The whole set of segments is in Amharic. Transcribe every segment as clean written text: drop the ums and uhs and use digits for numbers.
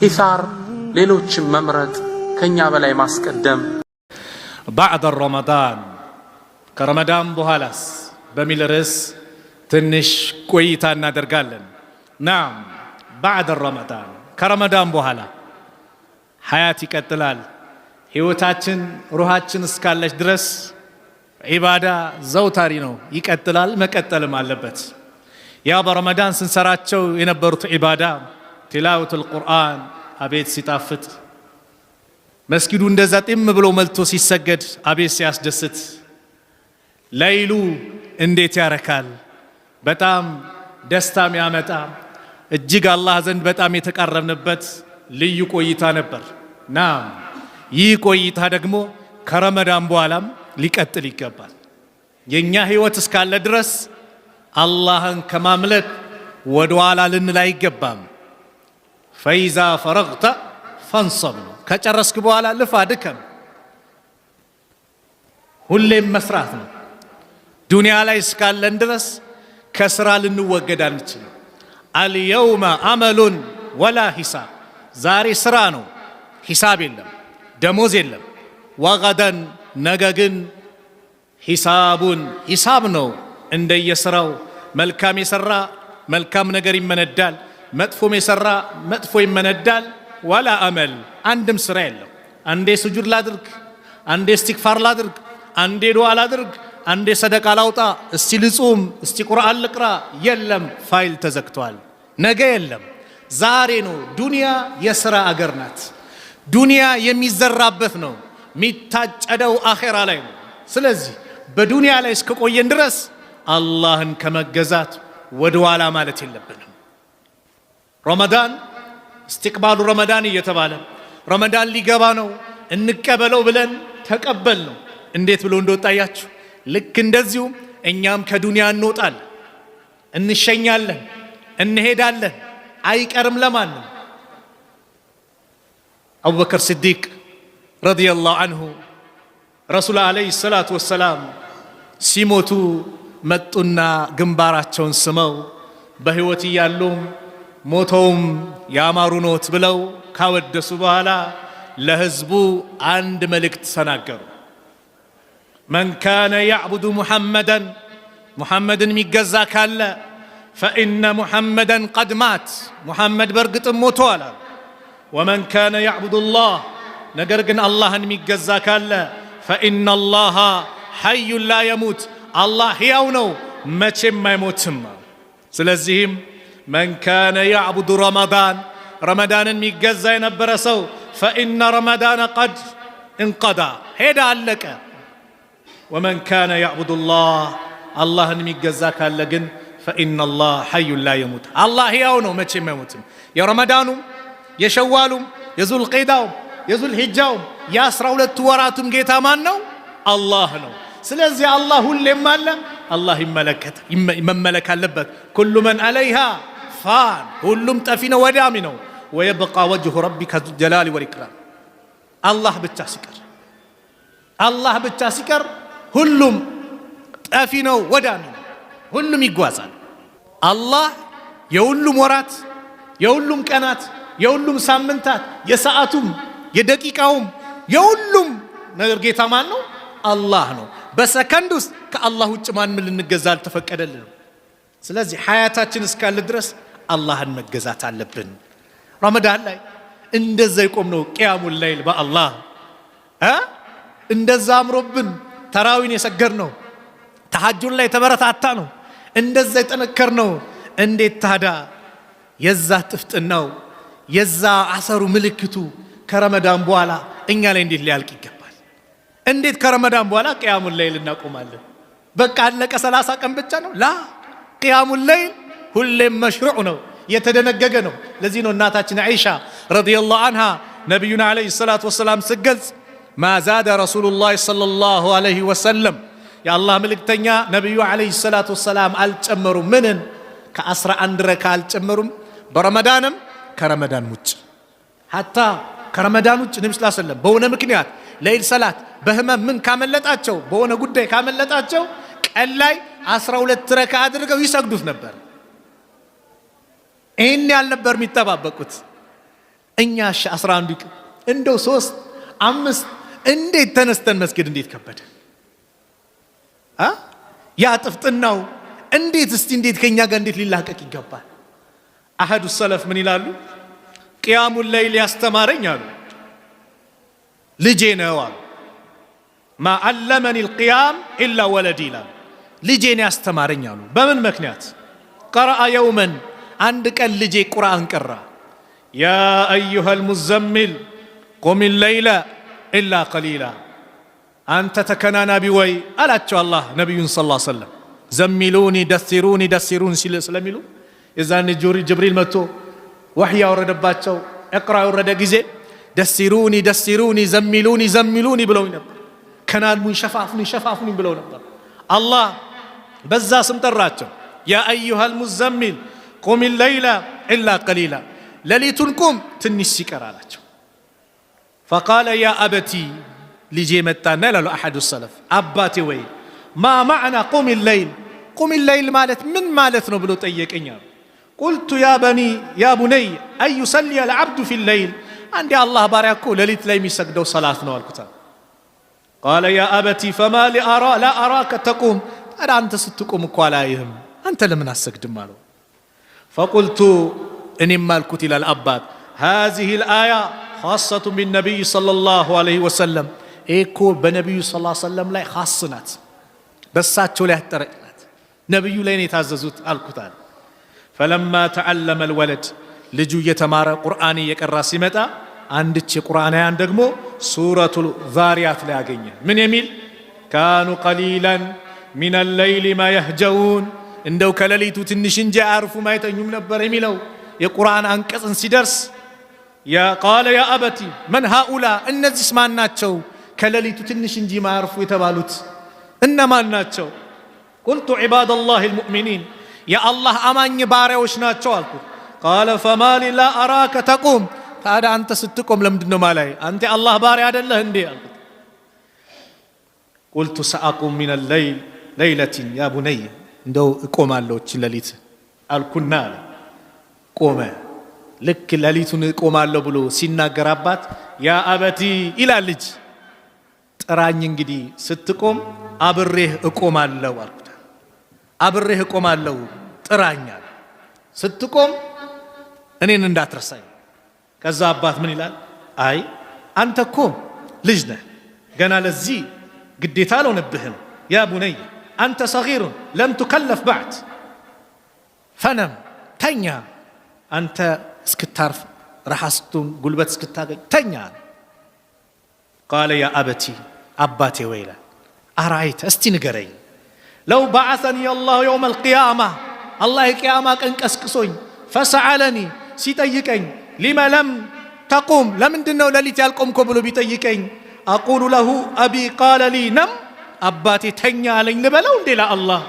ኢሳር ሌሎችን መምረጥ ከኛ በላይ ማስቀደም بعد رمضان ከረመዳን በኋላስ በሚል ርዕስ ትንሽ ቆይታ እናደርጋለን። ናም بعد رمضان ከረመዳን በኋላ ሐያት ይቀጥላል። ህይወታችን ሩሃችን እስካለች ድረስ ዒባዳ ዘውታሪ ነው፣ ይቀጥላል፣ መቀጠልም አለበት። ያ በረመዳን ስንሰራቸው የነበሩት ዒባዳ ቲላወቱል ቁርአን አቤት ሲጣፍጥ፣ መስጊዱ እንደዛ ጢም ብሎ መልቶ ሲሰገድ አቤት ሲያስደስት፣ ለይሉ እንዴት ያረካል፣ በጣም ደስታም ያመጣ እጅግ አላህ ዘንድ በጣም የተቃረብንበት ልዩ ቆይታ ነበር። ናም ይህ ቆይታ ደግሞ ከረመዳን በኋላም ሊቀጥል ይገባል። የኛ ህይወት እስካለ ድረስ አላህን ከማምለክ ወደ ኋላ ልንል አይገባም። ፈኢዛ ፈረግተ ፈንሰብ ነው። ከጨረስክ በኋላ ልፋ ድከም፣ ሁሌም መስራት ነው። ዱንያ ላይ እስካለን ድረስ ከስራ ልንወገድ አንችልም። አልየውመ አመሉን ወላ ሂሳብ፣ ዛሬ ስራ ነው፣ ሂሳብ የለም፣ ደሞዝ የለም። ወገደን ነገ ግን ሂሳቡን ሂሳብ ነው። እንደየስራው መልካም የሰራ መልካም ነገር ይመነዳል፣ መጥፎም የሰራ መጥፎ ይመነዳል። ወላ አመል አንድም ስራ የለም። አንዴ ስጁድ ላድርግ፣ አንዴ እስትግፋር ላድርግ፣ አንዴ ዱዓ ላድርግ፣ አንዴ ሰደቃ ላውጣ፣ እስቲ ልጹም፣ እስቲ ቁርአን ልቅራ፣ የለም፣ ፋይል ተዘግቷል። ነገ የለም፣ ዛሬ ነው። ዱንያ የስራ አገር ናት። ዱንያ የሚዘራበት ነው፣ የሚታጨደው አኼራ ላይ ነው። ስለዚህ በዱንያ ላይ እስከቆየን ድረስ አላህን ከመገዛት ወደ ኋላ ማለት የለብንም። ረመዳን እስትቅባሉ ረመዳን እየተባለ ረመዳን ሊገባ ነው እንቀበለው ብለን ተቀበል ነው። እንዴት ብሎ እንደወጣያችሁ ልክ እንደዚሁ እኛም ከዱንያ እንወጣለን፣ እንሸኛለን፣ እንሄዳለን። አይቀርም ለማንም። አቡበከር ሲዲቅ ረዲየላሁ አንሁ ረሱል ዓለይሂ ሰላቱ ወሰላም ሲሞቱ መጡና ግንባራቸውን ስመው በህይወት እያሉም ሞተውም ያማሩ ኖት ብለው ካወደሱ በኋላ ለህዝቡ አንድ መልእክት ተናገሩ። መን ካነ ያዕቡዱ ሙሐመደን፣ ሙሐመድን የሚገዛ ካለ ፈኢነ ሙሐመደን ቀድ ማት፣ ሙሐመድ በእርግጥም ሞተዋል። ወመን ካነ ያዕቡዱ ላህ፣ ነገር ግን አላህን የሚገዛ ካለ ፈኢነ አላህ ሐዩን ላ የሙት፣ አላህ ሕያው ነው መቼም አይሞትም። ስለዚህም መን ካነ ያዕቡዱ ረመዳን፣ ረመዳንን የሚገዛ የነበረ ሰው ፈኢነ ረመዳን ቀድ እንቀዳ፣ ሄዳ አለቀ። ወመን ካነ ያዕቡዱ ላህ፣ አላህን የሚገዛ ካለ ግን ፈኢነ አላህ ሐዩን ላ የሙት፣ አላህ ሕያው ነው መቼም አይሞትም። የረመዳኑም የሸዋሉም የዙልቂዳውም የዙልሂጃውም የ12 ወራቱም ጌታ ማን ነው? አላህ ነው። ስለዚህ አላህ ሁሌም አለ፣ አላህ መመለክ አለበት። ኩሉ መን ዐለይሃ ፋን፣ ሁሉም ጠፊ ነው ወዳሚ ነው። ወየብቃ ወጅሁ ረቢከ ዙልጀላሊ ወልኢክራም፣ አላህ ብቻ ሲቀር፣ አላህ ብቻ ሲቀር ሁሉም ጠፊ ነው ወዳሚ ነው፣ ሁሉም ይጓዛል። አላህ የሁሉም ወራት፣ የሁሉም ቀናት፣ የሁሉም ሳምንታት፣ የሰዓቱም የደቂቃውም የሁሉም ነገር ጌታ ማን ነው? አላህ ነው። በሰከንድ ውስጥ ከአላህ ውጭ ማንም ልንገዛ አልተፈቀደልንም። ስለዚህ ሐያታችን እስካለ ድረስ አላህን መገዛት አለብን። ረመዳን ላይ እንደዛ የቆምነው ቂያሙል ለይል በአላህ እንደዛ አምሮብን ተራዊን የሰገድነው ተሐጁድ ላይ ተበረታታ ነው፣ እንደዛ የጠነከርነው። እንዴት ታዲያ የዛ ጥፍጥናው የዛ አሰሩ ምልክቱ ከረመዳን በኋላ እኛ ላይ እንዴት ሊያልቅ ይገባል? እንዴት ከረመዳን በኋላ ቂያሙል ለይል እናቆማለን? በቃ አለቀ 30 ቀን ብቻ ነው? ላ ቂያሙል ለይል ሁሌም መሽሩዕ ነው፣ የተደነገገ ነው። ለዚህ ነው እናታችን አይሻ ረዲየላሁ አንሃ ነቢዩና ዓለይሂ ሰላቱ ወሰላም ስገልጽ ማዛደ ረሱሉላህ ሰለላሁ ዐለይሂ ወሰለም፣ የአላህ መልእክተኛ ነቢዩ ዓለይሂ ሰላቱ ወሰላም አልጨመሩም። ምንን? ከ11 ረካ አልጨመሩም። በረመዳንም ከረመዳን ውጭ ሐታ ከረመዳን ውጭ ነብዩ ሰለላሁ ዐለይሂ ወሰለም በሆነ ምክንያት ለይል ሰላት በህመም ምን ካመለጣቸው፣ በሆነ ጉዳይ ካመለጣቸው ቀን ላይ 12 ረካ አድርገው ይሰግዱት ነበር። ይሄን ያልነበር የሚጠባበቁት። እኛ 11 እንደው 3 5 እንዴት ተነስተን መስጊድ እንዴት ከበደ ያ ጥፍጥናው እንዴት እስቲ እንዴት ከኛ ጋር እንዴት ሊላቀቅ ይገባል። አሐዱ ሰለፍ ምን ይላሉ? ቂያሙል ለይል ያስተማረኝ አሉ ልጄ ነው አሉ። ማ አለመኒ القيام ኢላ ወለዲ ይላሉ። ልጄን ያስተማረኝ አሉ። በምን ምክንያት? ቀረአ የውመን አንድ ቀን ልጄ ቁርአን ቀራ። ያ አዩሃል ሙዘሚል ቁም الليل ኢላ ቀሊላ አንተ ተከናናቢ ወይ አላቸው አላህ ነቢዩን ሰለላሁ ዐለይሂ ወሰለም። ዘሚሉኒ ደሲሩኒ ደሲሩን ስለሚሉ የዛኔ ጅብሪል መጥቶ ወህይ ያወረደባቸው እቅራ የወረደ ጊዜ ደሲሩኒ ደሲሩኒ ዘሚሉኒ ዘሚሉኒ ብለው ነበር። ከናንሙን ሸፋፉኒ ሸፋፉኒ ብለው ነበር። አላህ በዛ ስም ጠራቸው። ያ አዩሃል ሙዘሚል ቁም الليل ኢላ ቀሊላ ሌሊቱን ቁም ትንሽ ሲቀር አላቸው። فقال يا أبتي ልጄ መጣና ይላሉ አሐዱ ሰለፍ አባቴ ወይ ማ ማዕና ቁም الليل ቁም الليل ማለት ምን ማለት ነው ብሎ ጠየቀኝ። قلت يا بني أن يصلي العبد في الليل አንዴ አላህ ባሪያ እኮ ሌሊት ላይ የሚሰግደው ሰላት ነው አልኩት። قال يا أبتي فما لا أراك تقوم ታዲያ አንተ ስትቆም እኮ አላይህም አንተ ለምን አሰግድም አለው። فقلت እኔም አልኩት ይላል አባት هذه الآية خاصة بالنبي صلى الله عليه وسلم እኮ በነብዩ ሰለላሁ ዐለይሂ ወሰለም ላይ ኻስ ናት፣ በሳቸው ላይ ያጠረቅናት ነብዩ ላይ ነው የታዘዙት አልኩት። فلما تعلم الولد ልጁ እየተማረ ቁርአን እየቀራ ሲመጣ አንድች የቁርአን አያን ደግሞ ሱረቱል ዛሪያት ላይ ያገኘ ምን የሚል ካኑ ቀሊላን ሚን الليل ما يهجون እንደው ከሌሊቱ ትንሽ እንጂ አርፉ ማይተኙም ነበር የሚለው የቁርአን አንቀጽን ሲደርስ ያ ቃለ ያ አበቲ መን ሃኡላ እነዚህስ ማን ናቸው ከሌሊቱ ትንሽ እንጂ ማርፉ የተባሉት እነማን ናቸው? ቁልቱ ዒባደላህ አልሙእሚኒን የአላህ አማኝ ባሪያዎች ናቸው አልኩት። ቃለ ፈማሊ ላ አራከ ተቁም ታዲያ አንተ ስትቆም ለምንድነው ማላይ አንተ አላህ ባሪያ አይደለህ እንዴ አልኩት። ቁልቱ ሰአቁም ሚን الليل ለይለቲን ያ ቡነይ እንደው እቆማለሁ ሌሊት አልኩና ቆመ። ልክ ሌሊቱን እቆማለሁ ብሎ ሲናገር አባት ያ አበቲ ይላል ልጅ ጥራኝ እንግዲህ ስትቆም አብሬህ እቆማለሁ አልኩት። አብሬህ እቆማለሁ ጥራኛል ስትቆም እኔን እንዳትረሳኝ። ከዛ አባት ምን ይላል? አይ አንተ እኮ ልጅ ነህ ገና ለዚህ ግዴታ አልሆነብህም። ያ ቡነይ አንተ ሰጊሩን ለም ትከለፍ ባዕድ ፈነም ተኛ አንተ እስክታርፍ ረሐስቱን ጉልበት እስክታገኝ ተኛ። ቃለ ያ አበቲ አባቴ ወይ ይላል አራይተ እስቲ ንገረኝ ለው በዓሰኒ አላሁ የውም አልቅያማ አላህ የቅያማ ቀን ቀስቅሶኝ ፈሰዓለኒ ሲጠይቀኝ ሊመ ለም ተቁም ለምንድነው ሌሊት ያልቆምኮ ብሎ ቢጠይቀኝ አቁሉ ለሁ አቢ ቃለ ሊ ነም አባቴ ተኛ አለኝ ልበለው እንዴ ለአላህ?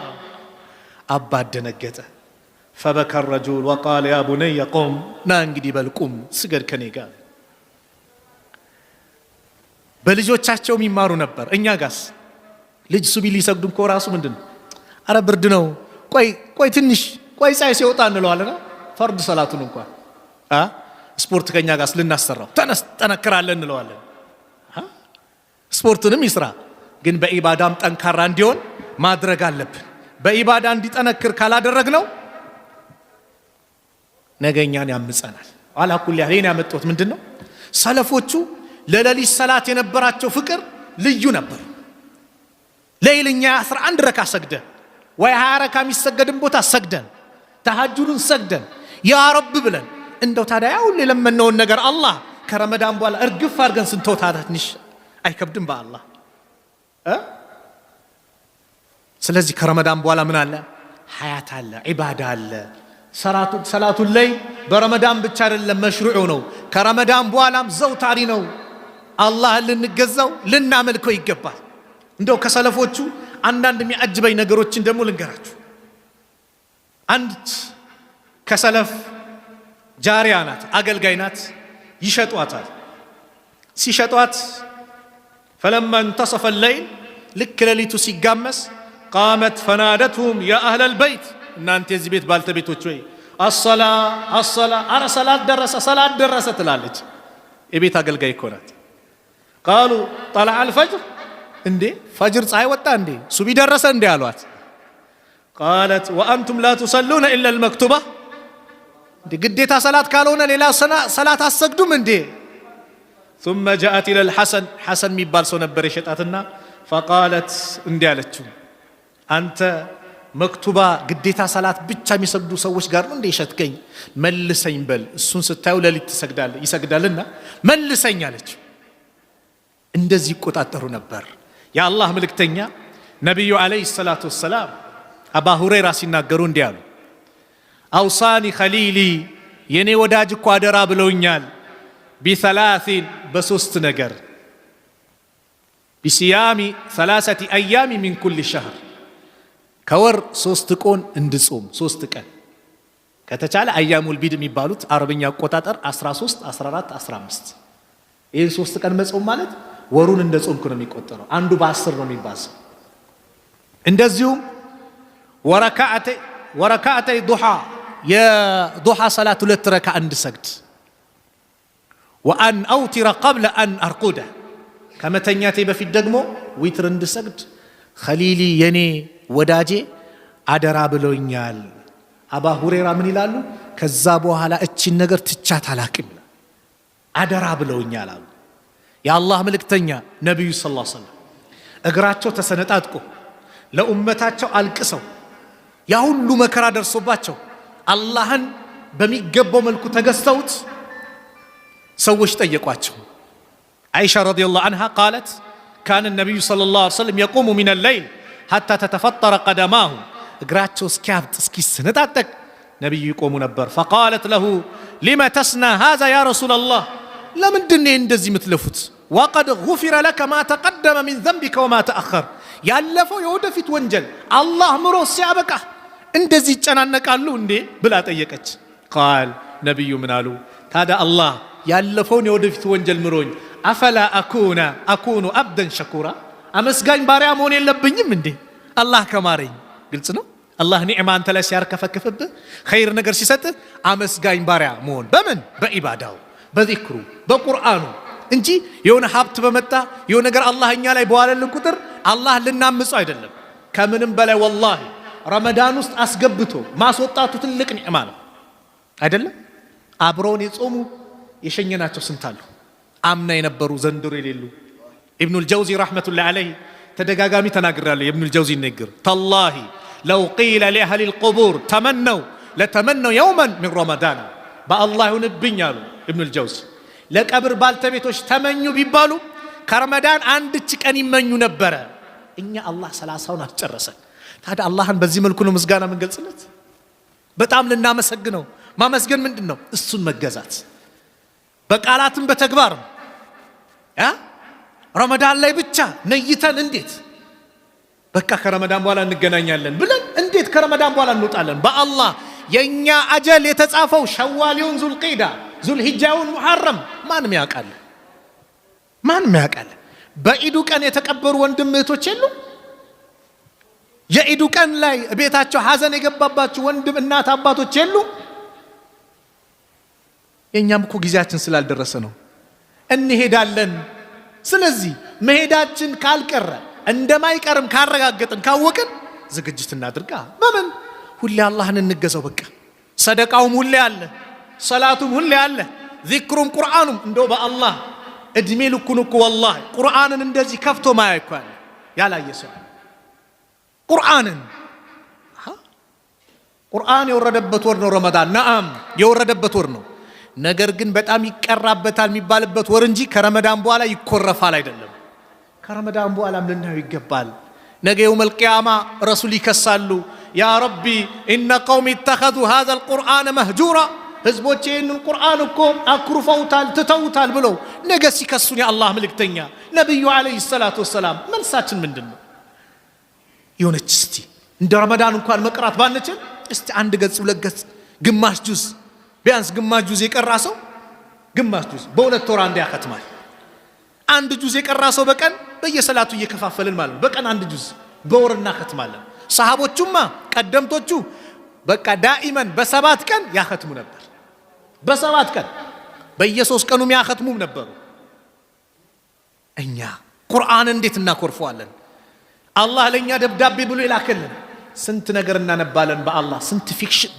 አባት ደነገጠ። ፈበከ ረጁል ወቃለ ያ ቡነይ ቁም ና እንግዲህ በልቁም ስገድ ከኔ ጋር። በልጆቻቸው የሚማሩ ነበር። እኛ ጋስ ልጅ ሱቢ ሊሰግዱ እኮ ራሱ ምንድነው አረ ብርድ ነው ቆይ ትንሽ ቆይ ፀሐይ ሲወጣ እንለዋለን። ፈርድ ሰላቱን እንኳን ስፖርት ከኛ ጋር ልናሰራው ተነስ ጠነክራለን እንለዋለን። ስፖርቱንም ይስራ ግን በኢባዳም ጠንካራ እንዲሆን ማድረግ አለብን። በኢባዳ እንዲጠነክር ካላደረግነው ነገኛን ያምጸናል። አላኩል ያህሌን ያመጣሁት ምንድነው ሰለፎቹ ለሌሊት ሰላት የነበራቸው ፍቅር ልዩ ነበር። ሌሊኛ 11 ረካ ሰግደን ወይ 20 ረካ የሚሰገድን ቦታ ሰግደን ተሐጁዱን ሰግደን ያ ረብ ብለን እንደው ታዲያ ሁሉ የለመነውን ነገር አላህ ከረመዳን በኋላ እርግፍ አድርገን ስንተው ታዲያ ትንሽ አይከብድም በአላህ? ስለዚህ ከረመዳን በኋላ ምን አለ? ሐያት አለ፣ ዒባዳ አለ። ሰላቱን ላይ በረመዳን ብቻ አይደለም መሽሩዑ ነው፣ ከረመዳን በኋላም ዘውታሪ ነው። አላህን ልንገዛው ልናመልከው ይገባል። እንደው ከሰለፎቹ አንዳንድ የሚያጅበኝ ነገሮችን ደግሞ ልንገራችሁ። አንድ ከሰለፍ ጃሪያ ናት፣ አገልጋይ ናት፣ ይሸጧታል። ሲሸጧት ፈለማ እንተሰፈ الليل ልክ ሌሊቱ ሲጋመስ قامت فنادتهم يا أهل البيت إن أنت يزي بيت بالتبيتو شوي الصلاة أنا صلاة درسة تلالج يبيت أقل جاي كونات قالوا طلع الفجر اندي فجر صحي وطا اندي سبي درسة اندي الوات قالت وأنتم لا تصلون إلا المكتوبة دي قديتها صلاة كالونا للا صلاة السجدوم اندي ثم جاءت إلى حسن ميبال سو نبر شطاتنا فقالت اندي አለችው አንተ መክቱባ ግዴታ ሰላት ብቻ የሚሰግዱ ሰዎች ጋር ነው እንደ ይሸትከኝ መልሰኝ በል እሱን ስታዩ ለሊት ይሰግዳልና መልሰኝ አለች እንደዚህ ይቆጣጠሩ ነበር የአላህ መልእክተኛ ነብዩ አለይሂ ሰላቱ ወሰለም አባ ሁረይራ ሲናገሩ እንዲህ አሉ አውሳኒ ኸሊሊ የኔ ወዳጅ እኮ አደራ ብለውኛል ቢሰላሲን በሶስት ነገር بصيام 3 أيام من كل شهر كور 3 قون اندصوم 3 ቀን ከተቻለ አያሙል ቢድ የሚባሉት አረብኛ አቆጣጠር 13 14 15 ይሄ 3 ቀን መጾም ማለት ወሩን እንደጾምኩ ነው የሚቆጠረው አንዱ በ10 ነው የሚባለው እንደዚሁም ወረካዓተ ዱሃ የዱሃ ሰላት 2 ረካ እንድሰግድ وأن أوتر قبل أن أرقده ከመተኛቴ በፊት ደግሞ ዊትር እንድሰግድ ኸሊሊ የኔ ወዳጄ አደራ ብሎኛል አባ ሁረይራ ምን ይላሉ ከዛ በኋላ እቺን ነገር ትቻት አላቅም አደራ ብለውኛል አሉ የአላህ መልእክተኛ ነብዩ ሰለላሁ ዐለይሂ ወሰለም እግራቸው ተሰነጣጥቆ ለኡመታቸው አልቅሰው ያ ሁሉ መከራ ደርሶባቸው አላህን በሚገባው መልኩ ተገስተውት ሰዎች ጠየቋቸው عائشة رضي الله عنها قالت كان النبي صلى الله عليه وسلم يقوم من الليل حتى تتفطر قدماه اقراتشو سكابت اسكي سنتاتك نبي يقوم نبر فقالت له لما تصنع هذا يا رسول الله لمن دني اندزي متلفت وقد غفر لك ما تقدم من ذنبك وما تأخر يالفو يودا في تونجل الله مرو سيابك اندزي تشانانك قالو اندي بلا تيكت قال نبي منالو هذا الله يالفون يودا في تونجل مروኝ أفلا أكون أبدا شكورا أمسجان باريا مون يلبنيم مندي الله كمارين قلت نو الله نعمة أنت لا سيار كفكفب خير نجر سيست أمسجان باريا مون بمن بعباده بذكره بقرآنه انتي يونا حبت بمتا يونا نجر الله إني على يبوال الكتر الله لنا مسعد لهم كمن بلا والله رمضان است أسقبته ما صوتاتو تلك نعمانه أدلة أبروني صومو يشيننا تسنتالو آمنا ينبرو زندر يليلو ابن الجوزي رحمة الله عليه تدقاقامي تناقر عليه ابن الجوزي نقر تالله لو قيل لأهل القبور لتمنوا يوما من رمضان بقى الله نبنيالو ابن الجوزي لك أبر بالتبيتوش تمنوا بيبالو كرمضان عندك أن يمنوا نبرا إن الله سلاسون هتجرسك هذا الله بزي ملكونه مسجانا من قلسلت بتعمل لنا مسجنه ما مسجن من دنو السن مجازات በቃላትም በተግባር ረመዳን ላይ ብቻ ነይተን እንዴት በቃ ከረመዳን በኋላ እንገናኛለን ብለን እንዴት ከረመዳን በኋላ እንወጣለን በአላህ የኛ አጀል የተጻፈው ሸዋሊውን ዙልቂዳ ዙልሂጃውን ሙሐረም ማንም ያውቃል በኢዱ ቀን የተቀበሩ ወንድም እህቶች የሉ የኢዱ ቀን ላይ ቤታቸው ሐዘን የገባባቸው ወንድም እናት አባቶች የሉ የኛም እኮ ጊዜያችን ስላልደረሰ ነው እንሄዳለን ስለዚህ መሄዳችን ካልቀረ እንደማይቀርም ካረጋገጥን ካወቅን ዝግጅት እናድርጋ በምን ሁሌ አላህን እንገዛው በቃ ሰደቃውም ሁሌ አለ ሰላቱም ሁሌ አለ ዚክሩም ቁርአኑም እንደው በአላህ እድሜ ልኩን እኮ والله ቁርአንን እንደዚህ ከፍቶ ማያይኳል ያላየሰው ቁርአን የወረደበት ወር ነው ረመዳን ነአም የወረደበት ወር ነው ነገር ግን በጣም ይቀራበታል የሚባልበት ወር እንጂ ከረመዳን በኋላ ይኮረፋል አይደለም ከረመዳን በኋላም ልናየው ይገባል ነገ የውመል ቂያማ ረሱል ይከሳሉ ያ ረቢ ኢነ ቀውሚ اتخذوا هذا القرآن مهجورا ህዝቦቼ ይህንን ቁርአን እኮ አኩርፈውታል ትተውታል ብለው ነገ ሲከሱን የአላህ መልእክተኛ ነብዩ አለይሂ ሰላቱ ወሰላም መልሳችን ምንድነው የሆነች እስቲ እንደ ረመዳን እንኳን መቅራት ባንችል እስቲ አንድ ገጽ ሁለት ገጽ ግማሽ ጁዝ ቢያንስ ግማሽ ጁዝ የቀራሰው ግማሽ ጁዝ በሁለት ወር አንድ ያከትማል አንድ ጁዝ የቀራሰው በቀን በየሰላቱ እየከፋፈልን ማለት በቀን አንድ ጁዝ በወር እናከትማለን። ሰሃቦቹማ ቀደምቶቹ በቃ ዳኢመን በ7 ቀን ያከትሙ ነበር። በ7 ቀን በየ3 ቀኑ ያከትሙም ነበሩ። እኛ ቁርአን እንዴት እናኮርፈዋለን? አላህ ለኛ ደብዳቤ ብሎ ይላከልን። ስንት ነገር እናነባለን በአላህ ስንት ፊክሽን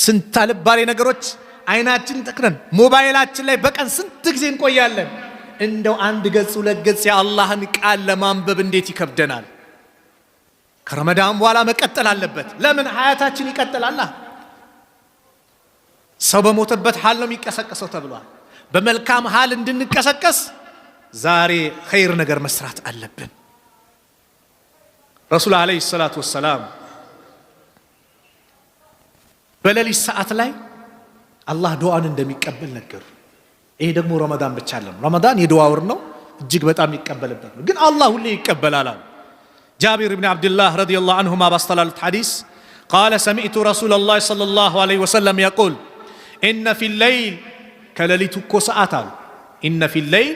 ስንት አልባሌ ነገሮች አይናችን ተክረን ሞባይላችን ላይ በቀን ስንት ጊዜ እንቆያለን። እንደው አንድ ገጽ ሁለት ገጽ የአላህን ቃል ለማንበብ እንዴት ይከብደናል? ከረመዳን በኋላ መቀጠል አለበት። ለምን ሀያታችን ይቀጥላል። ሰው በሞተበት ሐል ነው የሚቀሰቀሰው ተብሏል። በመልካም ሐል እንድንቀሰቀስ ዛሬ ኸይር ነገር መስራት አለብን። ረሱል አለይሂ ሰላቱ ወሰላም በሌሊት ሰዓት ላይ አላህ ዱዓን እንደሚቀበል ነገሩ። ይሄ ደግሞ ረመዳን ብቻ አይደለም። ረመዳን የዱዓ ወር ነው፣ እጅግ በጣም ይቀበልበት ነው። ግን አላህ ሁሌ ይቀበላል። جابر بن عبد الله رضي الله عنهما باستلال الحديث قال سمعت رسول الله صلى الله عليه وسلم يقول إن في الليل كلليتك ساعات إن في الليل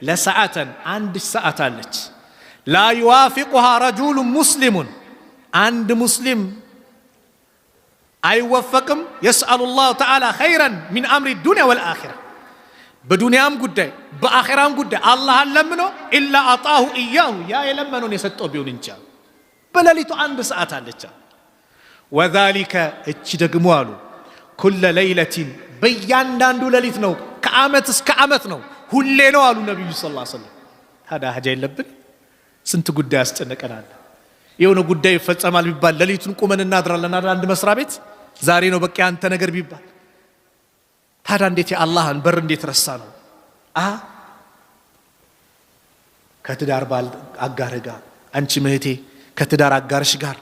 لساعة عند الساعات لا يوافقها رجل مسلم عند مسلم أي وفقم يسأل الله تعالى خيرا من أمر الدنيا والآخرة بدنيام قدّي بآخرام قدّي الله لمنه إلا أعطاه إياه يا يلمنون يسطو بيون انجا بلاليتو عند ساعات عليك وذلك اتشدقموالو كل ليلة بيان داندو لليتنو كعامت اسكعامتنو هلينو قالوا النبي صلى الله عليه وسلم هذا حاجة يلبن سنت قدّي استنكنا يونو قدّي يفتسمال بيبال لليتن قومن النادر لنا عند مسرابيت زارينو بكي أنت نقر بيبال ታዲያ እንዴት የአላህን በር እንዴት ረሳ ነው? ከትዳር ባል አጋር ጋር አንቺ ምህቴ ከትዳር አጋርሽ ጋር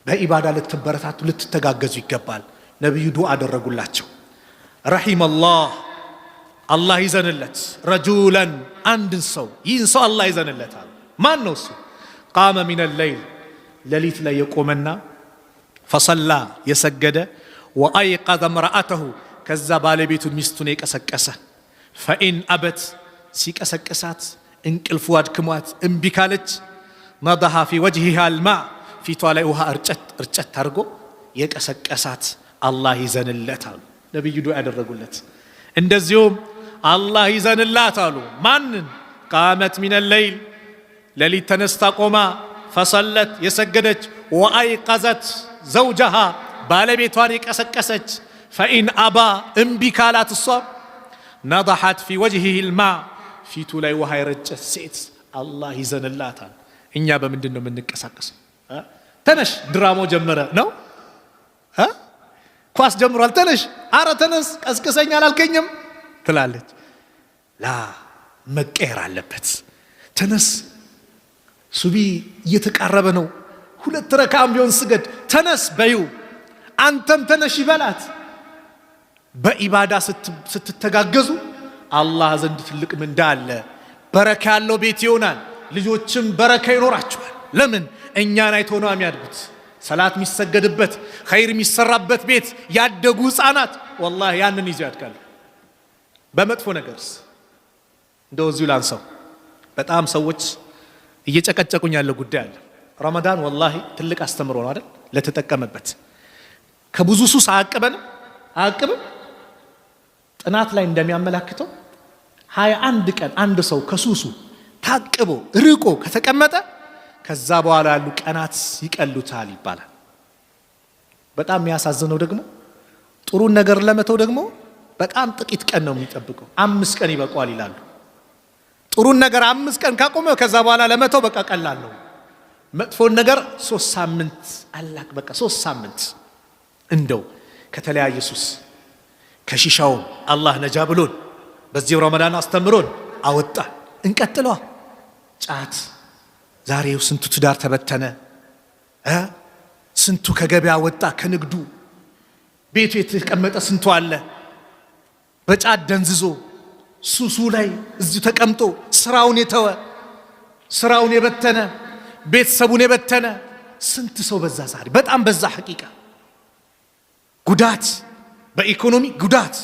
በኢባዳ ልትበረታቱ ልትተጋገዙ ይገባል። ነብዩ ዱዓ አደረጉላቸው። ረሂመላህ አላህ ይዘንለት ረጁላን አንድን ሰው ይህን ሰው አላህ ይዘንለታል። ማን ነው እሱ? ቃመ ሚነ ለይል ሌሊት ላይ የቆመና ፈሰላ የሰገደ ወአይቀዘ ምርአተሁ ከዛ ባለቤቱን ሚስቱን የቀሰቀሰ ፈኢን አበት ሲቀሰቀሳት እንቅልፉ አድክሟት እምቢ ካለች ነضሐ ፊ ወጅሂሃ አልማእ ፊቷ ላይ ውሃ እርጨት አድርጎ የቀሰቀሳት አላህ ይዘንለት አሉ ነብዩ ዱዓ ያደረጉለት። እንደዚሁም አላህ ይዘንላት አሉ ማንን? ቃመት ሚነ ለይል ሌሊት ተነስታ ቆማ ፈሰለት የሰገደች ወአይቀዘት ዘውጀሃ ባለቤቷን የቀሰቀሰች ፈኢን አባ እምቢ ካላት እሷ ነضሐት ፊ ወጅሂሂ አልማእ ፊቱ ላይ ውሃ የረጨት ሴት አላህ ይዘንላታል። እኛ በምንድን ነው የምንቀሳቀሰው? ተነሽ ድራማው ጀመረ ነው ኳስ ጀምሯል ተነሽ አረ ተነስ ቀስቅሰኝ አላልከኝም ትላለች። ላ መቀየር አለበት። ተነስ ሱቢ እየተቃረበ ነው 2 ረካዓም ቢሆን ስገድ ተነስ በዩ አንተም ተነሽ ይበላት። በኢባዳ ስትተጋገዙ አላህ ዘንድ ትልቅ ምንዳ አለ። በረካ ያለው ቤት ይሆናል። ልጆችም በረካ ይኖራቸዋል። ለምን? እኛን አይተው ነው የሚያድጉት። ሰላት የሚሰገድበት ኸይር የሚሰራበት ቤት ያደጉ ህፃናት ወላሂ ያንን ይዘው ያድጋሉ። በመጥፎ ነገርስ እንደው እዚሁ ላንሳው። በጣም ሰዎች እየጨቀጨቁኝ ያለ ጉዳይ አለ። ረመዳን ወላሂ ትልቅ አስተምሮ ነው አይደል? ለተጠቀመበት ከብዙ ሱስ አያቅብም። ጥናት ላይ እንደሚያመላክተው 21 ቀን አንድ ሰው ከሱሱ ታቅቦ ርቆ ከተቀመጠ ከዛ በኋላ ያሉ ቀናት ይቀሉታል ይባላል። በጣም የሚያሳዝነው ደግሞ ጥሩ ነገር ለመተው ደግሞ በጣም ጥቂት ቀን ነው የሚጠብቀው። 5 ቀን ይበቃዋል ይላሉ። ጥሩ ነገር 5 ቀን ካቆመ ከዛ በኋላ ለመተው በቃ ቀላል ነው። መጥፎን ነገር 3 ሳምንት አላክ በቃ 3 ሳምንት እንደው ከተለያየ ሱስ ከሺሻው አላህ ነጃ ብሎን በዚህ ረመዳን አስተምሮን አወጣ እንቀጥለዋ። ጫት ዛሬው ስንቱ ትዳር ተበተነ፣ ስንቱ ከገበያ ወጣ፣ ከንግዱ ቤቱ የተቀመጠ ስንቱ አለ በጫት ደንዝዞ ሱሱ ላይ እዚህ ተቀምጦ ስራውን የተወ ስራውን የበተነ ቤተሰቡን የበተነ ስንት ሰው በዛ። ዛሬ በጣም በዛ። ሐቂቃ ጉዳት በኢኮኖሚ ጉዳት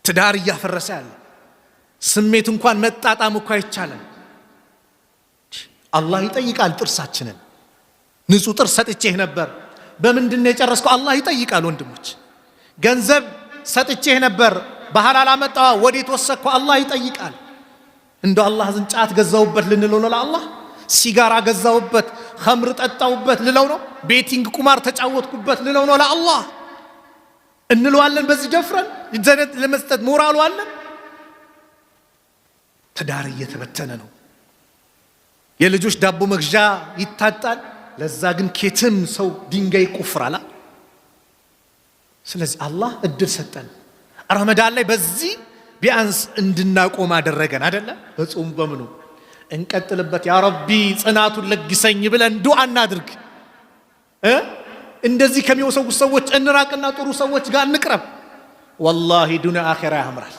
ትዳር እያፈረሰ ያለ ስሜት እንኳን መጣጣም እኮ አይቻልም። አላህ ይጠይቃል ጥርሳችንን። ንጹህ ጥርስ ሰጥቼህ ነበር በምንድነው የጨረስከው? አላህ ይጠይቃል ወንድሞች። ገንዘብ ሰጥቼህ ነበር በሐላል አመጣው ወዴት ወሰድከው? አላህ ይጠይቃል። እንደው አላህ ዘንድ ጫት ገዛውበት ልንለው ነው ለአላህ? ሲጋራ ገዛውበት፣ ኸምር ጠጣውበት ልለው ነው? ቤቲንግ ቁማር ተጫወትኩበት ልለው ነው ለአላህ? እንለዋለን በዚህ ደፍረን ጀነት ለመስጠት ሞራሉ አለን? ትዳር እየተበተነ ነው። የልጆች ዳቦ መግዣ ይታጣል። ለዛ ግን ኬትም ሰው ድንጋይ ይቆፍራል። ስለዚህ አላህ እድል ሰጠን። ረመዳን ላይ በዚህ ቢያንስ እንድናቆም አደረገን አይደለ? በጾም በምኑ እንቀጥልበት። ያ ረቢ ጽናቱን ለግሰኝ ብለን ዱዓ እናድርግ። እንደዚህ ከሚወሰውሱ ሰዎች እንራቅና ጥሩ ሰዎች ጋር እንቅረብ። ወላሂ ዱንያ አኺራ ያምራል።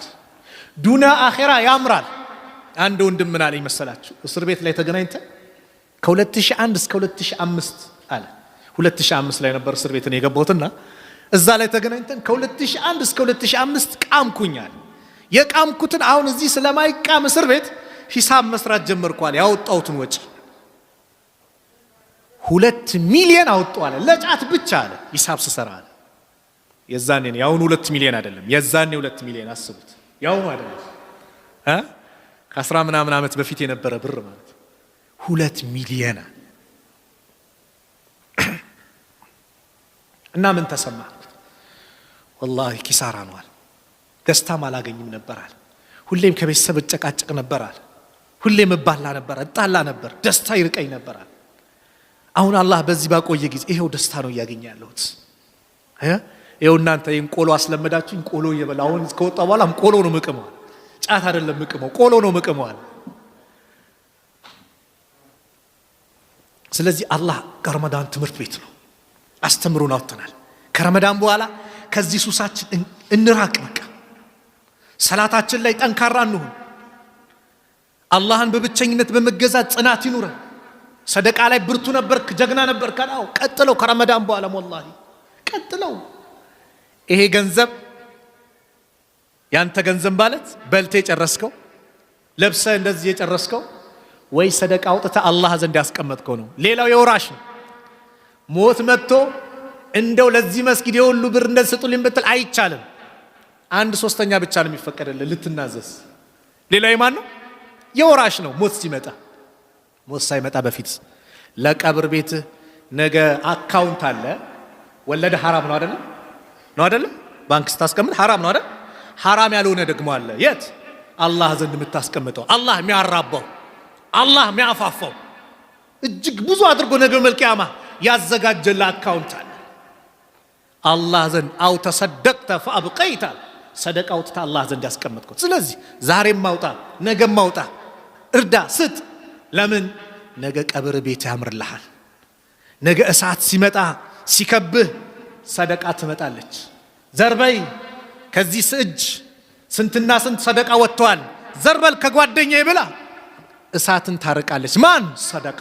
ዱንያ አኺራ ያምራል። አንድ ወንድም ምን አለኝ መሰላችሁ? እስር ቤት ላይ ተገናኝተን ከ2001 እስከ 2005 አለ 2005 ላይ ነበር እስር ቤት ነው የገባሁትና እዛ ላይ ተገናኝተን ከ2001 እስከ 2005 ቃምኩኛል። የቃምኩትን አሁን እዚህ ስለማይቃም እስር ቤት ሂሳብ መስራት ጀመርኳል። ያወጣሁትን ወጪ 2 ሚሊዮን አወጣዋለ ለጫት ብቻ አለ ሂሳብ ስሰራ አለ። የዛኔ ነው ያሁን 2 ሚሊዮን አይደለም፣ የዛኔ 2 ሚሊዮን አስቡት። ያሁን አይደለም ከ10 ምናምን ዓመት በፊት የነበረ ብር ማለት 2 ሚሊዮን። እና ምን ተሰማ? ወላሂ ኪሳራ ነው አለ። ደስታም አላገኝም ነበራል። ሁሌም ከቤተሰብ እጨቃጨቅ ነበራል። ሁሌም እባላ ነበር፣ እጣላ ነበር፣ ደስታ ይርቀኝ ነበራል። አሁን አላህ በዚህ ባቆየ ጊዜ ይሄው ደስታ ነው እያገኘ ያለሁት። ይሄው እናንተ ይሄን ቆሎ አስለመዳችሁኝ። ቆሎ እየበላ አሁን ከወጣ በኋላም ቆሎ ነው ምቅመው፣ ጫት አይደለም ምቅመው፣ ቆሎ ነው ምቅመው አለ። ስለዚህ አላህ ከረመዳን ትምህርት ቤት ነው አስተምሮን አውጥተናል። ከረመዳን በኋላ ከዚህ ሱሳችን እንራቅ። በቃ ሰላታችን ላይ ጠንካራ እንሁን። አላህን በብቸኝነት በመገዛት ጽናት ይኑረን። ሰደቃ ላይ ብርቱ ነበርክ፣ ጀግና ነበርክ። አዎ ቀጥለው። ከረመዳን በኋላ ወላሂ ቀጥለው። ይሄ ገንዘብ ያንተ ገንዘብ ማለት በልተ የጨረስከው ለብሰ እንደዚህ የጨረስከው ወይ ሰደቃ አውጥተህ አላህ ዘንድ ያስቀመጥከው ነው። ሌላው የወራሽ ነው። ሞት መጥቶ እንደው ለዚህ መስጊድ የሁሉ ብር እንደሰጡልኝ ብትል አይቻልም። 1/3 ብቻ ነው የሚፈቀደልህ ልትናዘዝ። ሌላው የማን ነው? የወራሽ ነው። ሞት ሲመጣ ሞት ሳይመጣ በፊት ለቀብር ቤት ነገ አካውንት አለ። ወለደ ሐራም ነው አይደል? ነው አይደል? ባንክ ስታስቀምጥ ሐራም ነው አይደል? ሐራም ያልሆነ ደግሞ አለ። የት? አላህ ዘንድ የምታስቀምጠው፣ አላህ የሚያራባው፣ አላህ የሚያፋፋው እጅግ ብዙ አድርጎ ነገ መልቂያማ ያዘጋጀልህ አካውንት አለ አላህ ዘንድ። አው ተሰደቅተ ፈአብቀይታ ሰደቃ አውጥታ አላህ ዘንድ ያስቀመጥከው። ስለዚህ ዛሬም ማውጣ፣ ነገም ማውጣ፣ እርዳ፣ ስጥ። ለምን? ነገ ቀብር ቤት ያምርልሃል። ነገ እሳት ሲመጣ ሲከብህ ሰደቃ ትመጣለች። ዘርበይ ከዚህ እጅ ስንትና ስንት ሰደቃ ወጥቷል፣ ዘርበል ከጓደኛዬ ብላ እሳትን ታርቃለች። ማን? ሰደቃ።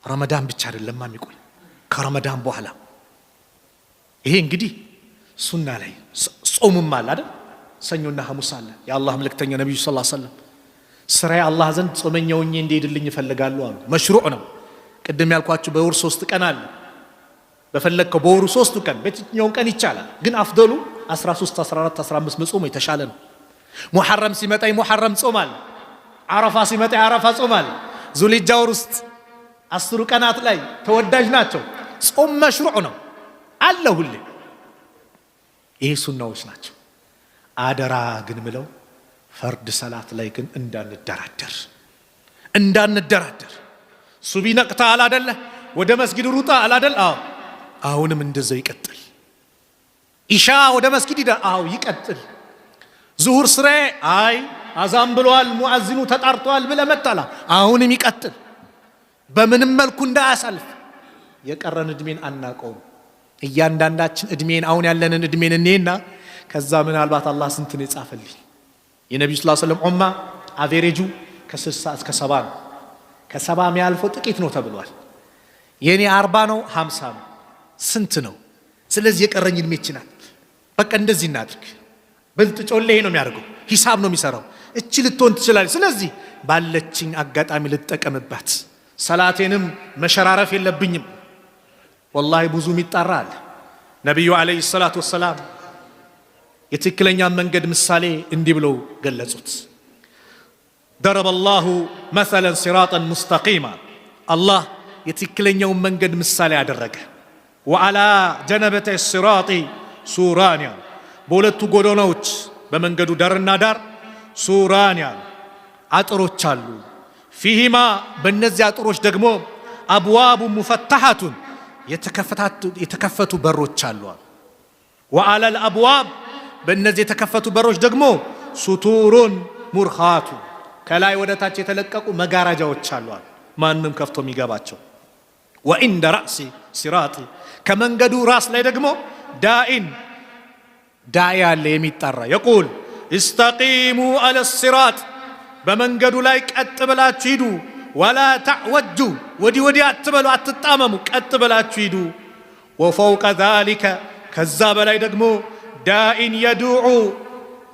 ረመዳን ብቻ አይደለም የሚቆይ ከረመዳን በኋላ። ይሄ እንግዲህ ሱና ላይ ጾምም አለ አይደል? ሰኞና ሐሙስ አለ። የአላህ መልእክተኛ ነብዩ ሰለላሁ ዐለይሂ ወሰለም ስራዬ አላህ ዘንድ ጾመኛው ሆኜ እንዲሄድልኝ ይፈልጋሉ አሉ። መሽሩዕ ነው። ቅድም ያልኳችሁ በወር 3 ቀን አለ። በፈለግከው በወሩ 3 ቀን በየትኛውም ቀን ይቻላል። ግን አፍደሉ 13፣ 14፣ 15 መጾም የተሻለ ነው። ሙሐረም ሲመጣ ሙሐረም ጾም አለ። አረፋ ሲመጣ አረፋ ጾም አለ። ዙልሂጃ ወር ውስጥ 10 ቀናት ላይ ተወዳጅ ናቸው። ጾም መሽሩዕ ነው አለ ሁሌ። ይሄ ሱናዎች ናቸው። አደራ ግን ምለው ፈርድ ሰላት ላይ ግን እንዳንደራደር። ሱቢ ነቅታ አላደለ ወደ መስጊድ ሩጣ አላደል? አዎ አሁንም እንደዛው ይቀጥል። ኢሻ ወደ መስጊድ ይቀጥል። ዙሁር ስሬ አዛን ብሏል ሙአዚኑ ተጣርቷል ብለ መጣላ አሁንም ይቀጥል። በምንም መልኩ እንዳያሳልፍ። የቀረን እድሜን አናቀውም። እያንዳንዳችን እድሜን አሁን ያለንን እድሜን እኔና ከዛ ምናልባት አላህ ስንት ነው የጻፈልኝ። የነብዩ ሰለላሁ ዐለይሂ ወሰለም ኡማ አቬሬጁ ከ60 እስከ 70 ነው። ከ70 የሚያልፈው ጥቂት ነው ተብሏል። የኔ 40 ነው 50 ነው። ስንት ነው? ስለዚህ የቀረኝ እድሜ ይችላል። በቃ እንደዚህ እናድርግ። ብልጥ ጮሌ ነው የሚያደርገው፣ ሂሳብ ነው የሚሰራው። እቺ ልትሆን ትችላለች። ስለዚህ ባለችኝ አጋጣሚ ልጠቀምባት፣ ሰላቴንም መሸራረፍ የለብኝም። ወላሂ ብዙም ይጣራል። ነቢዩ ዓለይሂ ሰላቱ ወሰላም የትክክለኛ መንገድ ምሳሌ እንዲህ ብለው ገለጹት። ضرب الله مثلا صراطا مستقيما الله የትክክለኛውን መንገድ ምሳሌ አደረገ። وعلى جنبتي الصراط سوران በሁለቱ ጎዳናዎች በመንገዱ ዳርና ዳር ሱራን አጥሮች አሉ። ፊሂማ በእነዚህ አጥሮች ደግሞ አብዋቡ ሙፈተሐቱን የተከፈቱ በሮች አሉ። ወአለ አልአብዋብ በእነዚህ የተከፈቱ በሮች ደግሞ ሱቱሩን ሙርኻቱ ከላይ ወደ ታች የተለቀቁ መጋረጃዎች አሉ፣ ማንም ከፍቶ የሚገባቸው። ወኢንደ ራእሲ ሲራጢ ከመንገዱ ራስ ላይ ደግሞ ዳኢ አለ የሚጠራ የቁል استقيموا على الصراط በመንገዱ ላይ ቀጥ ብላችሁ ሂዱ። ወላ ተዕወጁ ወዲ አትበሉ አትጣመሙ፣ ቀጥ ብላችሁ ሂዱ። ወፈውቀ ذلك ከዛ በላይ ደግሞ ዳኢን የዱዑ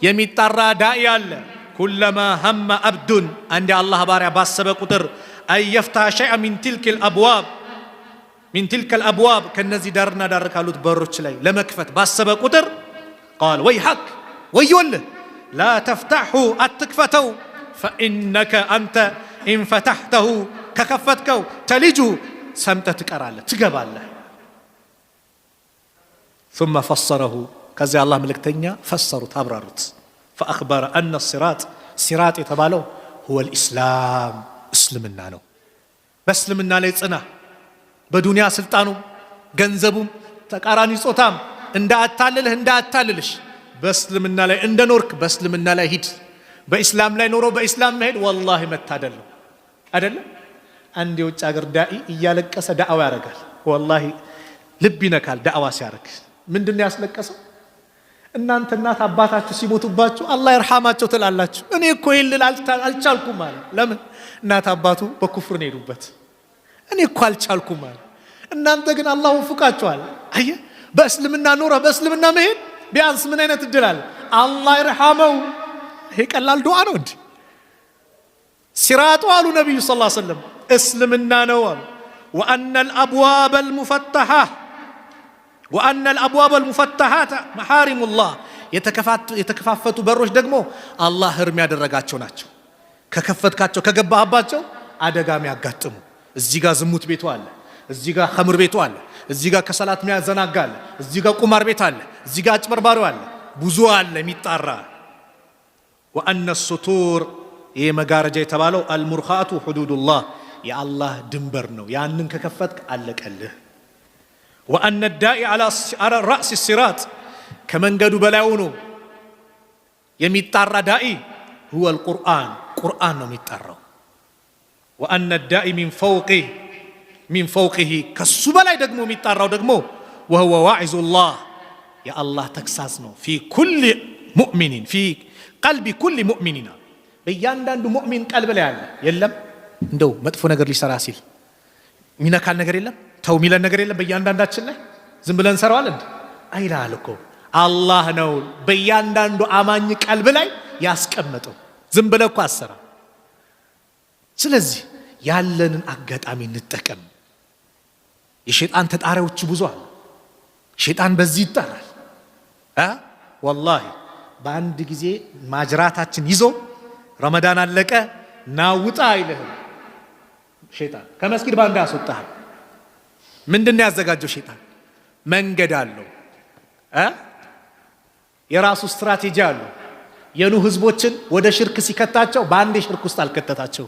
የሚጠራ ዳኢ አለ። ኩለማ ሀመ አብዱን አንድ አላህ ባሪያ ባሰበ ቁጥር አየፍታህ ሸይአ ሚን ትልከ አልአብዋብ ከነዚህ ዳርና ዳር ካሉት በሮች ላይ ለመክፈት ባሰበ ቁጥር ቃል ወይሐክ ወዮልህ ላ ተፍታሑ አትክፈተው ፈኢነከ አንተ ኢንፈታሕተሁ ከከፈትከው ተሊጁ ሰምጠህ ትቀራለህ ትገባለህ። ثم فسره ከዚያ አላህ መልእክተኛ ፈሰሩት አብራሩት። فأخبر أن ሲራጥ የተባለው هو الإسلام እስልምና ነው። በእስልምና ላይ ጽና። በዱንያ ስልጣኑ ገንዘቡም ተቃራኒ ጾታም እንዳታልልሽ በእስልምና ላይ እንደኖርክ በእስልምና ላይ ሂድ። በኢስላም ላይ ኖሮ በኢስላም መሄድ ወላሂ መታደል ነው አይደለም። አንድ የውጭ ሀገር ዳኢ እያለቀሰ ዳዕዋ ያደርጋል። ወላሂ ልብ ይነካል ዳዕዋ ሲያደርግ። ምንድነው ያስለቀሰው? እናንተ እናት አባታችሁ ሲሞቱባችሁ አላህ ይርሐማቸው ትላላችሁ። እኔ እኮ ይልል አልቻልኩም ማለት ለምን? እናት አባቱ በኩፍር ነው የሄዱበት። እኔ እኮ አልቻልኩም ማለት እናንተ ግን አላህ ወፍቃችኋል። አየ በእስልምና ኖረ በእስልምና መሄድ ቢያንስ ምን አይነት እድል አለ? አላህ ይርሐመው። ይሄ ቀላል ዱዓ ነው እንዴ? ሲራጡ አሉ ነብዩ ሰለላሁ ዐለይሂ ወሰለም እስልምና ነው አሉ። وأن الأبواب المفتحات محارم الله የተከፋፈቱ በሮች ደግሞ አላህ ህርም ያደረጋቸው ናቸው። ከከፈትካቸው ከገባህባቸው አደጋ የሚያጋጥሙ። እዚህ ጋር ዝሙት ቤቱ አለ፣ እዚህ ጋር ኸምር ቤቱ አለ፣ እዚህ ጋር ከሰላት የሚያዘናጋ አለ፣ እዚህ ጋር ቁማር ቤት አለ፣ እዚህ ጋር አጭበርባሪው አለ፣ ብዙ አለ የሚጣራ። وأن السطور ይሄ መጋረጃ የተባለው አልሙርኻቱ ሁዱዱላህ የአላህ ድንበር ነው። ያንን ከከፈትክ አለቀልህ። وأن الداعي على رأس الصراط ከመንገዱ በላይ ሆኖ የሚጣራ ዳኢ هو القرآن ቁርአን ነው የሚጣራው። وأن الداعي من فوقه ከሱ በላይ ደግሞ የሚጣራው ደግሞ وهو واعظ الله የአላህ ተግሳጽ ነው። في كل مؤمن في قلب كل مؤمن በእያንዳንዱ ሙእሚን ቀልብ ላይ አለ። የለም እንደው መጥፎ ነገር ሊሰራ ሲል ሚነካል ነገር የለም፣ ተው ሚለን ነገር የለም። በእያንዳንዳችን ላይ ዝም ብለን እንሰራዋለን እንዴ? አይላል እኮ አላህ ነው በእያንዳንዱ አማኝ ቀልብ ላይ ያስቀመጠው። ዝም ብለህ እኮ አሰራ። ስለዚህ ያለንን አጋጣሚ እንጠቀም። የሸይጣን ተጣሪዎች ብዙ አሉ። ሸይጣን በዚህ ይጣራል። ወላሂ በአንድ ጊዜ ማጅራታችን ይዞ ረመዳን አለቀ ናውጣ አይልህም ሸይጣን። ከመስጊድ ባንዳ ያስወጣሃል። ምንድነው ያዘጋጀው ሸይጣን? መንገድ አለው፣ የራሱ ስትራቴጂ አለው። የኑህ ህዝቦችን ወደ ሽርክ ሲከታቸው በአንድ ሽርክ ውስጥ አልከተታቸው።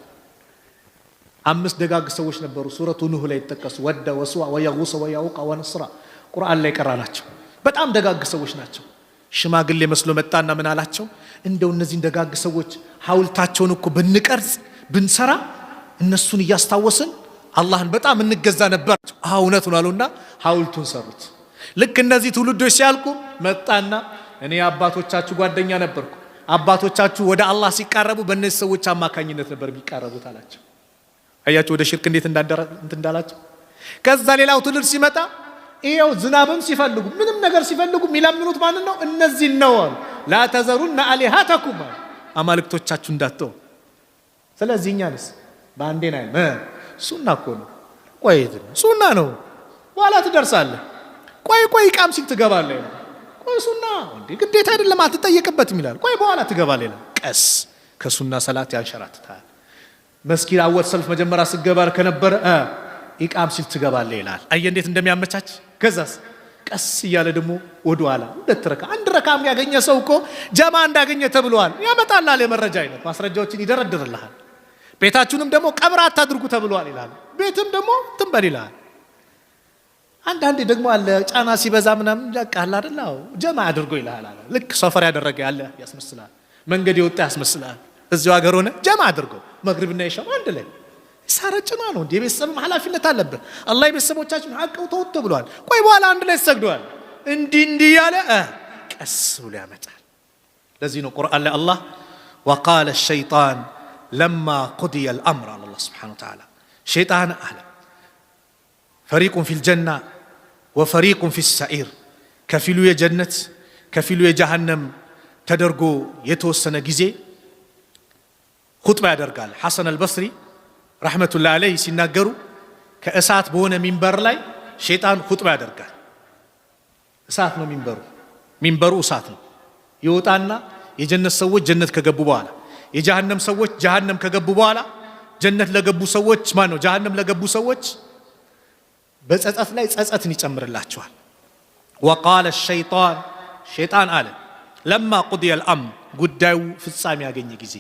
5 ደጋግ ሰዎች ነበሩ ሱረቱ ኑህ ላይ ተጠቀሱ። ወደ ወስዋ ወየጉስ ወያውቃ ወነስራ ቁርአን ላይ ቀራናቸው። በጣም ደጋግ ሰዎች ናቸው። ሽማግሌ መስሎ መጣና ምን አላቸው? እንደው እነዚህን ደጋግ ሰዎች ሐውልታቸውን እኮ ብንቀርጽ ብንሰራ እነሱን እያስታወስን አላህን በጣም እንገዛ ነበር። እውነት ነው አሉና ሐውልቱን ሰሩት። ልክ እነዚህ ትውልዶች ሲያልቁ መጣና እኔ አባቶቻችሁ ጓደኛ ነበርኩ፣ አባቶቻችሁ ወደ አላህ ሲቃረቡ በእነዚህ ሰዎች አማካኝነት ነበር የሚቃረቡት አላቸው። አያችሁ ወደ ሽርክ እንዴት እንዳላቸው። ከዛ ሌላው ትውልድ ሲመጣ ይሄው ዝናብም ሲፈልጉ ምንም ነገር ሲፈልጉ የሚለምኑት ማንን ነው? እነዚህ ነው። ላ ተዘሩና አሊሃተኩም አማልክቶቻችሁ እንዳትተው። ስለዚህ እኛንስ በአንዴ ናይ ሱና እኮ ነው። ቆይ ሱና ነው በኋላ ትደርሳለህ። ቆይ ቃም ሲል ትገባለህ። ቆይ ሱና እንዴ ግዴታ አይደለም አትጠየቅበትም ይላል። ቆይ በኋላ ትገባለህ ይላል። ቀስ ከሱና ሰላት ያንሸራትታል። መስጊድ አወል ሰልፍ መጀመሪያ ሲገባር ከነበረ ኢቃም ሲል ትገባለህ ይላል። አየ እንዴት እንደሚያመቻች። ከዛስ ቀስ እያለ ደግሞ ወደ ኋላ ሁለት ረካ አንድ ረካም ያገኘ ሰው እኮ ጀማ እንዳገኘ ተብሏል። ያመጣልሃል የመረጃ አይነት ማስረጃዎችን ይደረድርልሃል። ቤታችሁንም ደግሞ ቀብር አታድርጉ ተብሏል ይላል። ቤትም ደግሞ ትንበል ይላል። አንዳንዴ ደግሞ አለ ጫና ሲበዛ ምናምን ያቃል አይደል? ጀማ አድርጎ ይላል። ልክ ሰፈር ያደረገ ያለ ያስመስላል። መንገድ የወጣ ያስመስላል። እዚሁ ሀገር ሆነ ጀማ አድርጎ መግሪብና ኢሻ አንድ ላይ ሳረጭና ነው እንዴ? ቤተሰብም ኃላፊነት አለበት። አላህ የቤተሰቦቻችን ሐቀው ተውት ብሏል። ቆይ በኋላ አንድ ላይ ሰግዷል። እንዲህ ያለ ቀስ ብሎ ያመጣል። ለዚህ ነው ቁርአን ላይ አላህ وقال الشيطان لما قضي الامر على الله سبحانه وتعالى شيطان አለ فريق في الجنة وفريق في السعير ከፊሉ የጀነት ከፊሉ የጀሃነም ተደርጎ የተወሰነ ጊዜ ኹጥባ ያደርጋል። ሐሰን አልበስሪ ረሕመቱላህ ዐለይሂ ሲናገሩ ከእሳት በሆነ ሚንበር ላይ ሸይጣን ኹጥባ ያደርጋል። እሳት ነው ሚንበሩ እሳት ነው። ይወጣና የጀነት ሰዎች ጀነት ከገቡ በኋላ የጀሃነም ሰዎች ጀሃነም ከገቡ በኋላ ጀነት ለገቡ ሰዎች ማነው ጀሃነም ለገቡ ሰዎች በጸጸት ላይ ጸጸትን ይጨምርላቸዋል። وقال الشيطان ሸይጣን አለ لما قضي الامر ጉዳዩ ፍጻሜ ያገኘ ጊዜ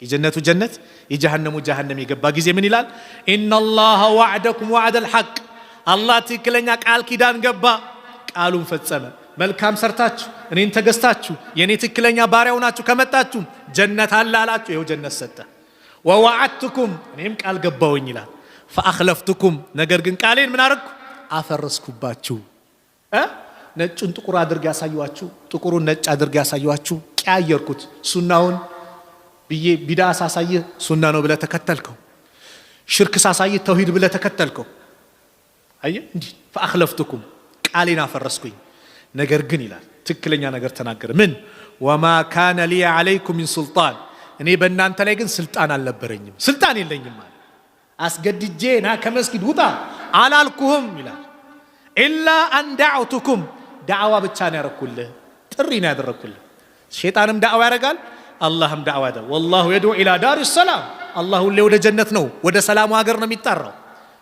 የጀነቱ ጀነት የጀሃነሙ ጀሃነም የገባ ጊዜ ምን ይላል? ان الله وعدكم وعد الحق አላህ ትክክለኛ ቃል ኪዳን ገባ፣ ቃሉን ፈጸመ። መልካም ሰርታችሁ እኔን ተገዝታችሁ የኔ ትክክለኛ ባሪያው ናችሁ ከመጣችሁ ጀነት አለ አላችሁ። ይኸው ጀነት ሰጠ። ووعدتكم እኔም ቃል ገባውኝ ይላል። فاخلفتكم ነገር ግን ቃሌን ምን አደረኩ? አፈረስኩባችሁ። ነጭን ጥቁር አድርጌ ያሳዩአችሁ፣ ጥቁሩን ነጭ አድርጌ ያሳዩአችሁ፣ ቀያየርኩት። ሱናውን ብዬ ቢድዓ ሳሳየ ሱና ነው ብለህ ተከተልከው፣ ሽርክ ሳሳየ ተውሂድ ብለህ ተከተልከው። አየ እንዴ فاخلفتكم ቃሌን አፈረስኩኝ። ነገር ግን ይላል ትክክለኛ ነገር ተናገረ። ምን وما كان لي عليكم من سلطان እኔ በእናንተ ላይ ግን ስልጣን አልነበረኝም፣ ስልጣን የለኝም ማለት አስገድጄና ከመስጊድ ውጣ አላልኩህም ይላል። ኢላ አን ደዐውቱኩም ዳዕዋ ብቻ ነው ያደረኩልህ፣ ጥሪ ነው ያደረኩልህ። ሸይጣንም ዳዕዋ ያደርጋል፣ አላህም ዳዕዋ ያደርጋል። ወላሁ የድዑ ኢላ ዳሪ ሰላም አላህ ሁሌ ወደ ጀነት ነው ወደ ሰላሙ ሀገር ነው የሚጠራው።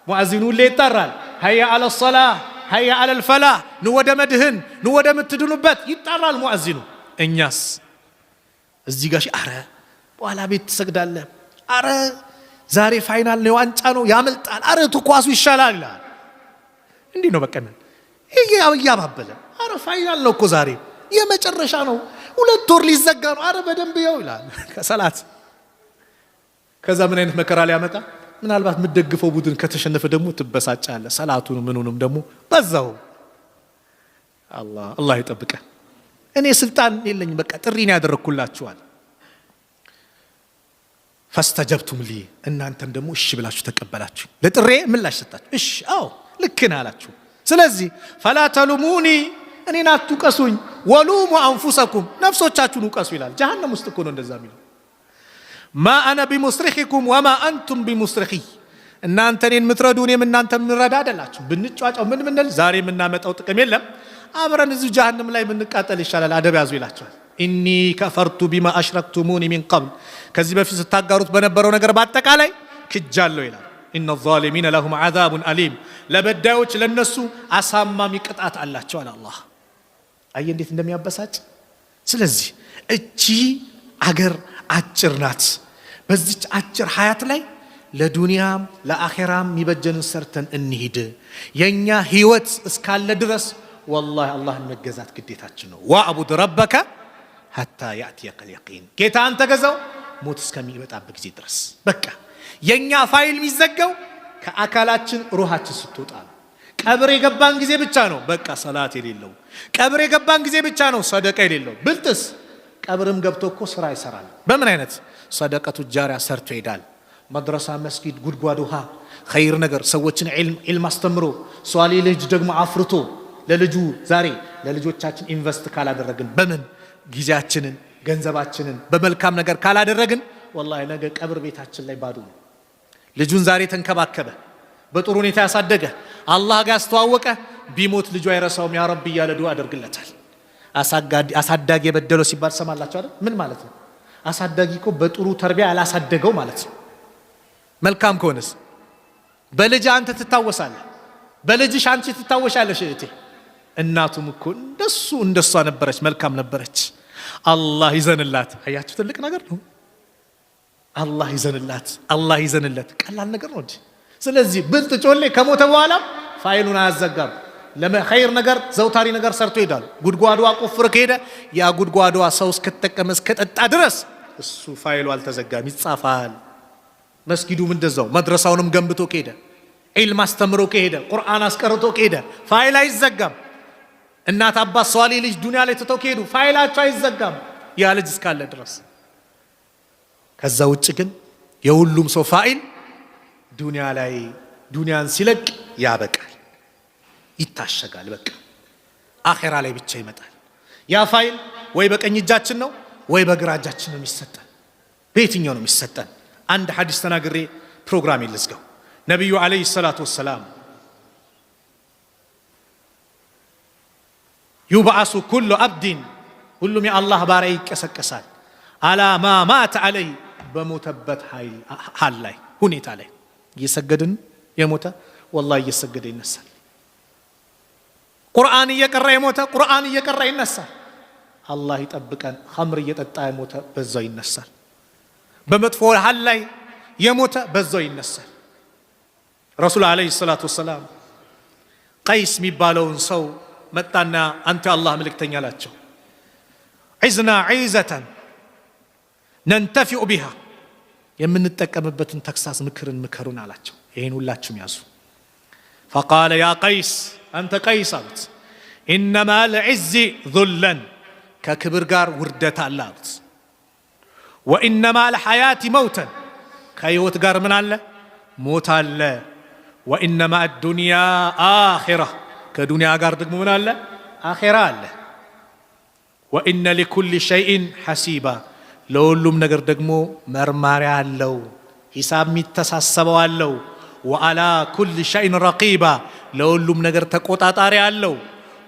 ሙአዚኑ ሁሌ ይጠራል። ሀያ አለ ሰላህ ሀያ አለ ልፈላህ፣ ኑ ወደ መድህን ኑ ወደ ምትድኑበት ይጠራል ሙአዚኑ። እኛስ እዚህ ጋር አረ በኋላ ቤት ትሰግዳለህ፣ አረ ዛሬ ፋይናል ነው ዋንጫ ነው ያመልጣል፣ አረ ተኳሱ ይሻላል ይላል። እንዲህ ነው በቃ ይሄ ያባበለ። አረ ፋይናል ነው እኮ ዛሬ የመጨረሻ ነው፣ 2 ወር ሊዘጋ ነው፣ አረ በደንብ ይው ይላል ከሰላት። ከዛ ምን አይነት መከራ ሊያመጣ ምናልባት የምትደግፈው ቡድን ከተሸነፈ ደግሞ ትበሳጫለህ። ሰላቱን ምኑንም ደግሞ በዛው አላህ ይጠብቀን። እኔ ስልጣን የለኝም በቃ ጥሪ ነው ያደረኩላችኋል። ፈስተጀብቱም ሊ እናንተም ደግሞ እሺ ብላችሁ ተቀበላችሁ፣ ለጥሬ ምላሽ ሰጣችሁ። እሺ አዎ ልክ ነህ አላችሁ። ስለዚህ ፈላ ተሉሙኒ እኔን አትውቀሱኝ፣ ወሉሙ አንፉሰኩም ነፍሶቻችሁን ውቀሱ ይላል። ጀሃነም ውስጥ እኮ ነው እንደዛ የሚለው። ማ አነ ቢሙስሪኺኩም ወማ አንቱም ቢሙስሪኺ እናንተ እኔን የምትረዱ እኔም እናንተ የምንረዳ አይደላችሁ። ብንጫጫው ምን ምንል ዛሬ የምናመጣው ጥቅም የለም፣ አብረን እዚሁ ጀሃነም ላይ ብንቃጠል ይሻላል። አደብ ያዙ ይላቸዋል። ኢኒ ከፈርቱ ቢማ አሽረክቱሙኒ ሚን ቀብል ከዚህ በፊት ስታጋሩት በነበረው ነገር በአጠቃላይ ክጃለሁ ይላል። ኢነ ዛሊሚነ ለሁም ዐዛቡን አሊም ለበዳዮች ለነሱ አሳማሚ ቅጣት አላቸው አለ አላህ። አየ እንዴት እንደሚያበሳጭ። ስለዚህ እቺ አገር አጭር ናት። በዚች አጭር ሀያት ላይ ለዱንያም ለአኺራም የሚበጀንን ሰርተን እንሂድ። የኛ ህይወት እስካለ ድረስ ወላሂ አላህን መገዛት ግዴታችን ነው። ወአቡድ ረበከ ሐታ ያእቲየከል የቂን ጌታን ተገዛው ሞት እስከሚመጣበት ጊዜ ድረስ። በቃ የኛ ፋይል የሚዘጋው ከአካላችን ሩሃችን ስትወጣ ነው። ቀብር የገባን ጊዜ ብቻ ነው በቃ ሰላት የሌለው፣ ቀብር የገባን ጊዜ ብቻ ነው ሰደቃ የሌለው። ብልጥስ ቀብርም ገብቶ እኮ ስራ ይሰራል። በምን አይነት ሰደቀቱ ጃሪያ ሰርቶ ይሄዳል። መድረሳ፣ መስጊድ፣ ጉድጓድ ውሃ፣ ኸይር ነገር ሰዎችን ዒልም አስተምሮ ሷሊ ልጅ ደግሞ አፍርቶ ለልጁ ዛሬ ለልጆቻችን ኢንቨስት ካላደረግን በምን ጊዜያችንን ገንዘባችንን በመልካም ነገር ካላደረግን ወላሂ ነገ ቀብር ቤታችን ላይ ባዶ ነው። ልጁን ዛሬ ተንከባከበ፣ በጥሩ ሁኔታ ያሳደገ፣ አላህ ጋር ያስተዋወቀ፣ ቢሞት ልጁ አይረሳውም ያ ረቢ እያለ ዱዓ ያደርግለታል። አሳዳጊ የበደለው ሲባል ሰማላችሁ አይደል? ምን ማለት ነው? አሳዳጊ እኮ በጥሩ ተርቢያ ያላሳደገው ማለት ነው። መልካም ከሆነስ በልጅ አንተ ትታወሳለህ፣ በልጅሽ አንቺ ትታወሻለሽ እህቴ። እናቱም እኮ እንደሷ ነበረች፣ መልካም ነበረች። አላህ ይዘንላት። አያችሁ ትልቅ ነገር ነው። አላህ ይዘንላት፣ አላህ ይዘንለት። ቀላል ነገር ነው እንጂ። ስለዚህ ብልጥ ጮሌ ከሞተ በኋላ ፋይሉን አያዘጋም። ለኸይር ነገር ዘውታሪ ነገር ሰርቶ ይሄዳል። ጉድጓዷ ቆፍሮ ከሄደ ያ ጉድጓዷ ሰው እስከተጠቀመ እስከጠጣ ድረስ እሱ ፋይሉ አልተዘጋም፣ ይጻፋል። መስጊዱም እንደዛው መድረሳውንም ገንብቶ ከሄደ ዒልም አስተምሮ ከሄደ ቁርአን አስቀርቶ ከሄደ ፋይል አይዘጋም። እናት አባት ሷሊ ልጅ ዱንያ ላይ ተተው ከሄዱ ፋይላቸው አይዘጋም ያ ልጅ እስካለ ድረስ። ከዛ ውጭ ግን የሁሉም ሰው ፋይል ዱንያ ላይ ዱንያን ሲለቅ ያበቃል፣ ይታሸጋል። በቃ አኺራ ላይ ብቻ ይመጣል። ያ ፋይል ወይ በቀኝ እጃችን ነው ወይ በግራ እጃችን ነው የሚሰጠን። በየትኛው ነው የሚሰጠን? አንድ ሐዲስ ተናግሬ ፕሮግራም ይልዝጋው። ነብዩ አለይሂ ሰላቱ ወሰላም ዩብዓሱ ኩሉ አብዲን፣ ሁሉም የአላህ ባሪያ ይቀሰቀሳል። አላ ማ ማተ አለይ፣ በሞተበት ሐል ላይ ሁኔታ ላይ እየሰገድን የሞተ ወላሂ እየሰገደ ይነሳል። ቁርአን እየቀራ የሞተ ቁርአን እየቀራ ይነሳል። አላህ ይጠብቀን። ኸምር እየጠጣ የሞተ በዛው ይነሳል። በመጥፎ ሐል ላይ የሞተ በዛው ይነሳል። ረሱል አለይሂ ሰላቱ ወሰላም ቀይስ የሚባለውን ሰው መጣና አንተ አላህ መልእክተኛ አላቸው፣ ዒዝና ዒዘተን ነንተፊዑ ቢሃ፣ የምንጠቀምበትን ተክሳስ ምክርን ምከሩን አላቸው። ይሄን ሁላችሁም ያዙ። ፈቃለ ያ ቀይስ፣ አንተ ቀይስ አሉት፣ ኢነማ ለዕዝ ዙለን፣ ከክብር ጋር ውርደት አለ አሉት። ወኢነማ ለሐያቲ መውተን፣ ከህይወት ጋር ምን አለ? ሞት አለ። ወኢነማ አዱንያ አኺራ፣ ከዱንያ ጋር ደግሞ ምን አለ? አኺራ አለ። ወኢነ ሊኩሊ ሸይኢን ሐሲባ፣ ለሁሉም ነገር ደግሞ መርማሪያ አለው፣ ሂሳብ የሚተሳሰበው አለው። ወአላ ኩሊ ሸይኢን ረቂባ፣ ለሁሉም ነገር ተቆጣጣሪ አለው።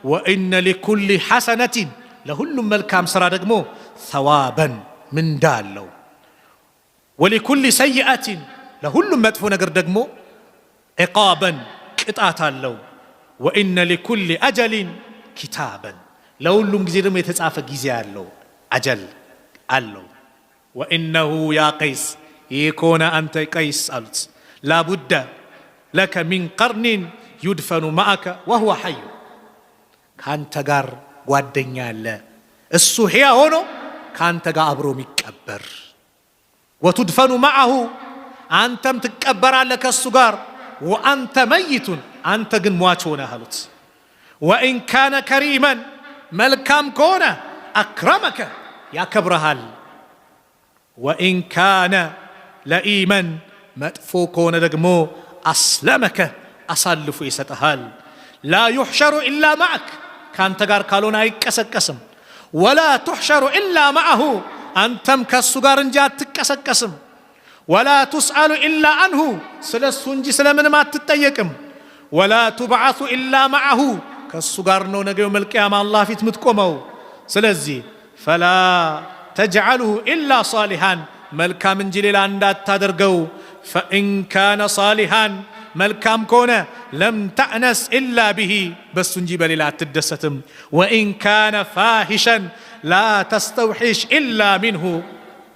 ወኢነ ሊኩሊ ሐሰነቲን፣ ለሁሉም መልካም ስራ ደግሞ ሰዋበን ምንዳ አለው። ወሊኩሊ ሰይአቲን፣ ለሁሉም መጥፎ ነገር ደግሞ ዕቃበን ቅጣት አለው። ወኢነ ሊኩሊ አጀሊን ኪታበን፣ ለሁሉም ጊዜ ደግሞ የተጻፈ ጊዜ አለው፣ አጀል አለው። ወኢነሁ ያ ቀይስ፣ ይህ ከሆነ አንተ ቀይስ አሉት፣ ላቡደ ለከ ሚን ቀርኒን ዩድፈኑ ማአከ ወሁወ ሐዩ፣ ከአንተ ጋር ጓደኛ አለ፣ እሱ ሕያ ሆኖ ከአንተ ጋር አብሮ የሚቀበር። ወቱድፈኑ ማዐሁ፣ አንተም ትቀበራለህ ከእሱ ጋር። ወአንተ መይቱን፣ አንተ ግን ሟች ሆነህ አሉት። ወኢን ካነ ከሪመን፣ መልካም ከሆነ አክረመከ፣ ያከብረሃል። ወኢን ካነ ለኢመን፣ መጥፎ ከሆነ ደግሞ አስለመከ፣ አሳልፎ ይሰጠሃል። ላ ዩሕሸሩ ኢላ ማዕክ፣ ከአንተ ጋር ካልሆነ አይቀሰቀስም። ወላ ቱሕሸሩ ኢላ ማዐሁ፣ አንተም ከእሱ ጋር እንጂ አትቀሰቀስም። ወላ ቱስአሉ ኢላ አንሁ፣ ስለ እሱ እንጂ ስለምንም አትጠየቅም። ወላ ቱብዓሱ ኢላ ማዐሁ፣ ከእሱ ጋር ነው ነገ የውመል ቂያማ አላህ ፊት የምትቆመው። ስለዚህ ፈላ ተጅዐልሁ ኢላ ሳሊሃን፣ መልካም እንጂ ሌላ እንዳታደርገው። ፈኢን ካነ ሳሊሃን፣ መልካም ከሆነ ለም ተዕነስ ኢላ ብሂ፣ በሱ እንጂ በሌላ አትደሰትም። ወኢን ካነ ፋሂሸን ላ ተስተውሒሽ ኢላ ሚንሁ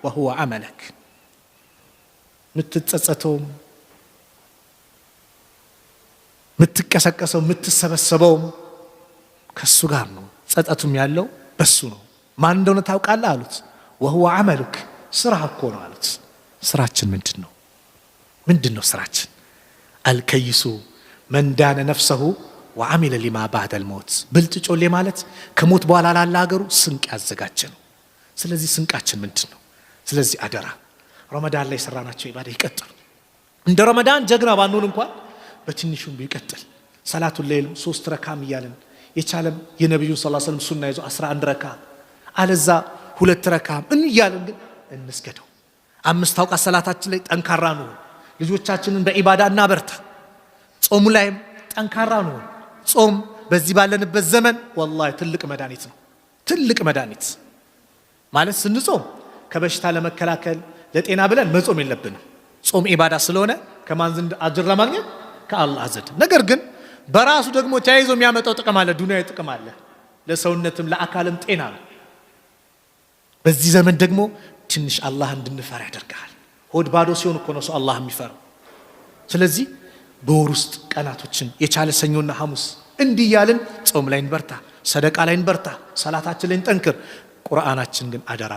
ወሁወ ዐመለክ፣ ምትጸጸተውም ምትቀሰቀሰው ምትሰበሰበውም ከሱ ጋር ነው። ጸጸቱም ያለው በሱ ነው። ማን እንደሆነ ታውቃለህ አሉት። ወሁወ ዐመሉክ፣ ስራህ እኮ ነው አሉት። ስራችን ምንድን ነው? ምንድን ነው ስራችን? አልከይሱ መን ዳነ ነፍሰሁ ወዐሚለ ሊማ ባዕደል መውት። ብልጥ ጮሌ ማለት ከሞት በኋላ ላለ ሀገሩ ስንቅ ያዘጋጀ ነው። ስለዚህ ስንቃችን ምንድን ነው? ስለዚህ አደራ ረመዳን ላይ የሰራናቸው ኢባዳ ይቀጥሉ። እንደ ረመዳን ጀግና ባንሆን እንኳን በትንሹም ቢቀጥል ሰላቱን ሌይል 3 ረካም እያለን የቻለም የነብዩን ሰለላሁ ዐለይሂ ወሰለም ሱና ይዞ 11 ረካ፣ አለዛ ሁለት ረካም እንያለን ግን እንስገደው። 5 አውቃት ሰላታችን ላይ ጠንካራ ነው። ልጆቻችንን በኢባዳ እናበርታ። ጾሙ ላይም ጠንካራ ነው። ጾም በዚህ ባለንበት ዘመን ወላሂ ትልቅ መድኃኒት ነው። ትልቅ መድኃኒት ማለት ስንጾም ከበሽታ ለመከላከል ለጤና ብለን መጾም የለብንም። ጾም ኢባዳ ስለሆነ ከማን ዘንድ አጅር ለማግኘት ከአላህ ዘንድ። ነገር ግን በራሱ ደግሞ ተያይዞ የሚያመጣው ጥቅም አለ፣ ዱንያዊ ጥቅም አለ፣ ለሰውነትም ለአካልም ጤና ነው። በዚህ ዘመን ደግሞ ትንሽ አላህ እንድንፈራ ያደርጋል። ሆድ ባዶ ሲሆን እኮ ነው ሰው አላህ የሚፈራው። ስለዚህ በወር ውስጥ ቀናቶችን የቻለ ሰኞና ሐሙስ እንዲህ ያልን ጾም ላይ እንበርታ፣ ሰደቃ ላይ እንበርታ፣ ሰላታችን ላይ እንጠንክር። ቁርአናችን ግን አደራ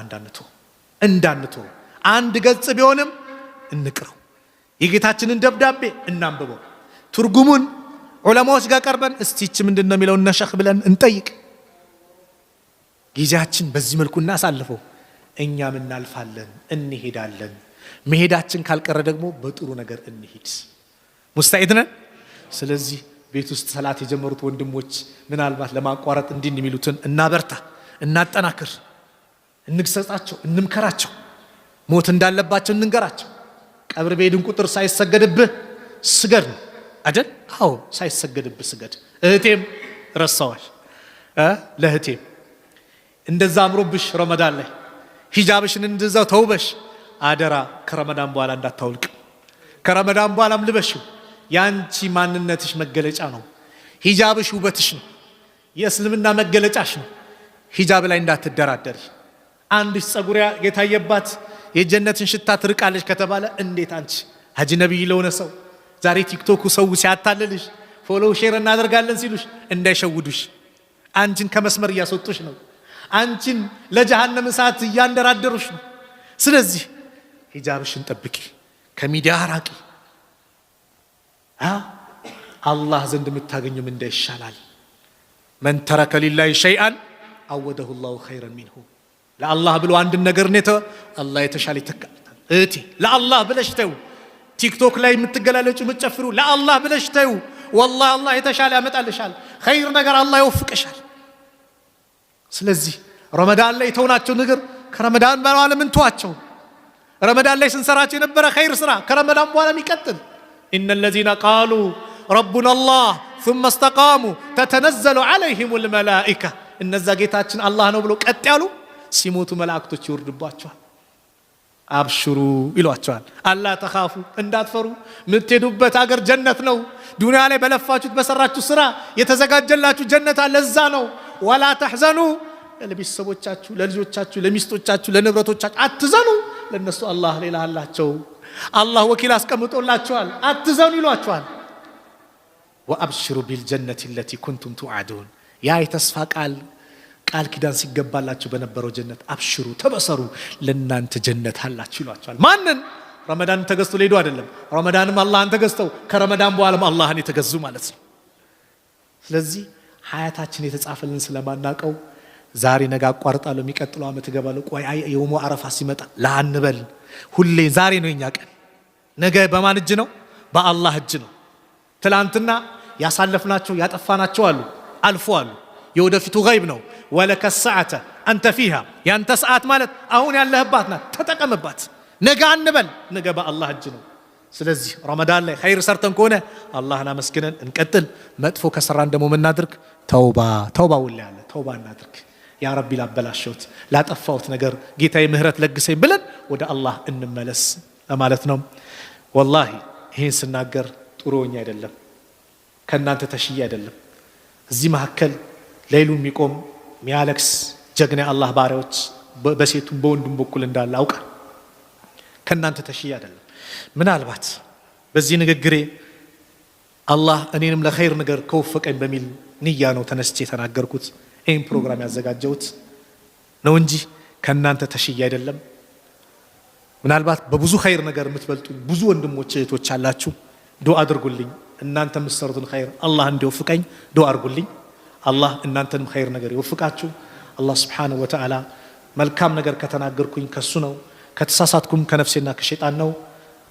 እንዳንተው አንድ ገጽ ቢሆንም እንቅረው። የጌታችንን ደብዳቤ እናንብበው። ትርጉሙን ዑለማዎች ጋር ቀርበን እስቲች ምንድነው የሚለው ነሸኽ ብለን እንጠይቅ። ጊዜያችን በዚህ መልኩ እናሳልፈው። እኛም እናልፋለን፣ እንሄዳለን። መሄዳችን ካልቀረ ደግሞ በጥሩ ነገር እንሂድ። ሙስታዒድ ነን። ስለዚህ ቤት ውስጥ ሰላት የጀመሩት ወንድሞች ምናልባት ለማቋረጥ እንዲህ የሚሉትን እናበርታ፣ እናጠናክር፣ እንግሰጻቸው፣ እንምከራቸው። ሞት እንዳለባቸው እንንገራቸው። ቀብር ቤድን ቁጥር ሳይሰገድብህ ስገድ ነው አይደል? አዎ ሳይሰገድብህ ስገድ። እህቴም ረሳዋል ለእህቴም እንደዛ አምሮብሽ ረመዳን ላይ ሂጃብሽን እንደዛው ተውበሽ አደራ ከረመዳን በኋላ እንዳታውልቅ። ከረመዳን በኋላም ልበሽው። ያንቺ ማንነትሽ መገለጫ ነው። ሂጃብሽ ውበትሽ ነው፣ የእስልምና መገለጫሽ ነው። ሂጃብ ላይ እንዳትደራደሪ። አንድሽ ጸጉሪያ የታየባት የጀነትን ሽታ ትርቃለች ከተባለ እንዴት አንቺ ሀጂ ነብይ ለሆነ ሰው ዛሬ ቲክቶኩ ሰው ሲያታልልሽ ፎሎው ሼር እናደርጋለን ሲሉሽ እንዳይሸውዱሽ። አንቺን ከመስመር እያስወጡሽ ነው። አንቺን ለጀሃነም እሳት እያንደራደሩሽ ነው። ስለዚህ ሂጃብሽን ጠብቂ፣ ከሚዲያ ራቂ። አላህ ዘንድ የምታገኘው ምን ይሻላል? መን ተረከ ሊላሂ ሸይአን አወደሁ ላሁ ኸይረን ሚንሁ። ለአላህ ብሎ አንድን ነገር ነተ አላህ የተሻለ ይተካልታል። እህቴ ለአላህ ብለሽ ተይው። ቲክቶክ ላይ የምትገላለጩ የምትጨፍሩ ለአላህ ብለሽ ተይው። ወላሂ አላህ የተሻለ ያመጣልሻል። ኸይር ነገር አላህ ይወፍቅሻል። ስለዚህ ረመዳን ላይ የተውናቸው ነገር ከረመዳን በኋላ ምን ተዋቸው? ረመዳን ላይ ስንሰራቸው የነበረ ኸይር ስራ ከረመዳን በኋላ የሚቀጥል ኢነ الذين قالوا ربنا الله ثم استقاموا تتنزل عليهم الملائكة። እነዛ ጌታችን አላህ ነው ብሎ ቀጥ ያሉ ሲሞቱ መላእክቶች ይወርዱባቸዋል። አብሽሩ ይሏቸዋል። አላ ተኻፉ እንዳትፈሩ፣ የምትሄዱበት አገር ጀነት ነው። ዱንያ ላይ በለፋችሁት በሰራችሁ ስራ የተዘጋጀላችሁ ጀነት አለ፣ እዛ ነው። ወላ ተሕዘኑ፣ ለቤተሰቦቻችሁ፣ ለልጆቻችሁ፣ ለሚስቶቻችሁ፣ ለንብረቶቻችሁ አትዘኑ። ለነሱ አላህ ሌላ አላቸው። አላህ ወኪል አስቀምጦላቸዋል። አትዘኑ ይሏቸዋል። ወአብሽሩ ቢልጀነቲ ለቲ ኩንቱም ቱዓዱን። ያ የተስፋ ቃል ኪዳን ሲገባላችሁ በነበረው ጀነት አብሽሩ፣ ተበሰሩ፣ ለናንተ ጀነት አላችሁ ይሏቸዋል። ማንን? ረመዳን ተገዝቶ ሊሄዱ አይደለም። ረመዳንም አላህን ተገዝተው ከረመዳን በኋላም አላህን የተገዙ ማለት ነው። ስለዚህ ሀያታችን የተጻፈልን ስለማናቀው ዛሬ ነገ አቋርጣለሁ የሚቀጥለው ዓመት እገባለሁ ቆይ የውሙ አረፋ ሲመጣ ላንበል። ሁሌ ዛሬ ነው የኛ ቀን። ነገ በማን እጅ ነው? በአላህ እጅ ነው። ትላንትና ያሳለፍናቸው ያጠፋናቸው አልፎ አሉ። የወደፊቱ ገይብ ነው። ወለከ ሰዓተ አንተ ፊሃ፣ ያንተ ሰዓት ማለት አሁን ያለህባት ናት፣ ተጠቀምባት። ነገ አንበል፣ ነገ በአላህ እጅ ነው። ስለዚህ ረመዳን ላይ ኸይር ሰርተን ከሆነ አላህን አመስግነን እንቀጥል። መጥፎ ከሰራን ደግሞ ምናድርግ? ተውባ ውላ ያለ ተውባ እናድርግ። ያ ረቢ ላበላሸሁት ላጠፋሁት ነገር ጌታዬ ምህረት ለግሰኝ ብለን ወደ አላህ እንመለስ ለማለት ነው። ወላሂ ይሄን ስናገር ጥሩኝ አይደለም፣ ከናንተ ተሽዬ አይደለም። እዚህ መካከል ሌሊቱን የሚቆም ሚያለክስ ጀግና አላህ ባሪያዎች በሴቱም በወንዱም በኩል እንዳለ አውቃ፣ ከናንተ ተሽዬ አይደለም። ምናልባት በዚህ ንግግሬ አላህ እኔንም ለኸይር ነገር ከወፈቀኝ በሚል ንያ ነው ተነስቼ የተናገርኩት። ይህን ፕሮግራም ያዘጋጀሁት ነው እንጂ ከናንተ ተሽዬ አይደለም። ምናልባት በብዙ ኸይር ነገር የምትበልጡኝ ብዙ ወንድሞች እህቶች አላችሁ። ዱዓ አድርጉልኝ። እናንተ የምትሰሩትን ኸይር አላህ እንዲወፍቀኝ ዱዓ አድርጉልኝ። አላህ እናንተንም ኸይር ነገር ይወፍቃችሁ። አላህ ስብሓነሁ ወተዓላ መልካም ነገር ከተናገርኩኝ ከሱ ነው፣ ከተሳሳትኩም ከነፍሴና ከሸይጣን ነው።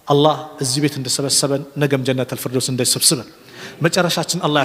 አላህ እዚህ ቤት እንደሰበሰበን ነገም ጀነተል ፊርደውስ እንደሰብስበን። መጨረሻችን አላህ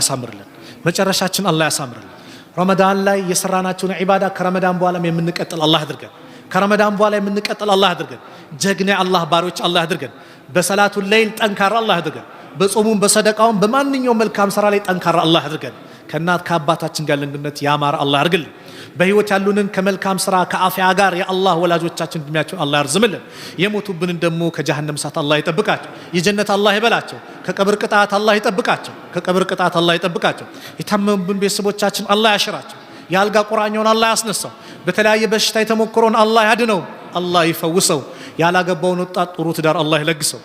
ያሳምርልን። ረመዳን ላይ የሰራናቸውን ዒባዳ ከረመዳን በኋላም የምንቀጥል አላህ አድርገን። ከረመዳን በኋላ የምንቀጥል አላህ አድርገን። ጀግና አላህ ባሪዎች አላህ አድርገን። በሰላቱ ሌይል ጠንካራ አላህ አድርገን። በጾሙም በሰደቃውም በማንኛውም መልካም ስራ ላይ ጠንካራ አላህ አድርገን። ከእናት ከአባታችን ጋር ግንኙነት ያማረ አላህ አድርግልን። በህይወት ያሉንን ከመልካም ስራ ከአፊያ ጋር የአላህ ወላጆቻችን እድሜያቸውን አላህ ያርዝምልን። የሞቱብንን ደግሞ ከጀሃነም እሳት አላህ ይጠብቃቸው፣ የጀነት አላህ ይበላቸው። ከቀብር ቅጣት አላህ ይጠብቃቸው፣ ከቀብር ቅጣት አላህ ይጠብቃቸው። የታመሙብን ቤተሰቦቻችን አላህ ያሽራቸው፣ የአልጋ ቁራኛውን አላህ ያስነሳው። በተለያየ በሽታ የተሞከረውን አላህ ያድነው፣ አላህ ይፈውሰው። ያላገባውን ወጣት ጥሩ ትዳር አላህ ይለግሰው።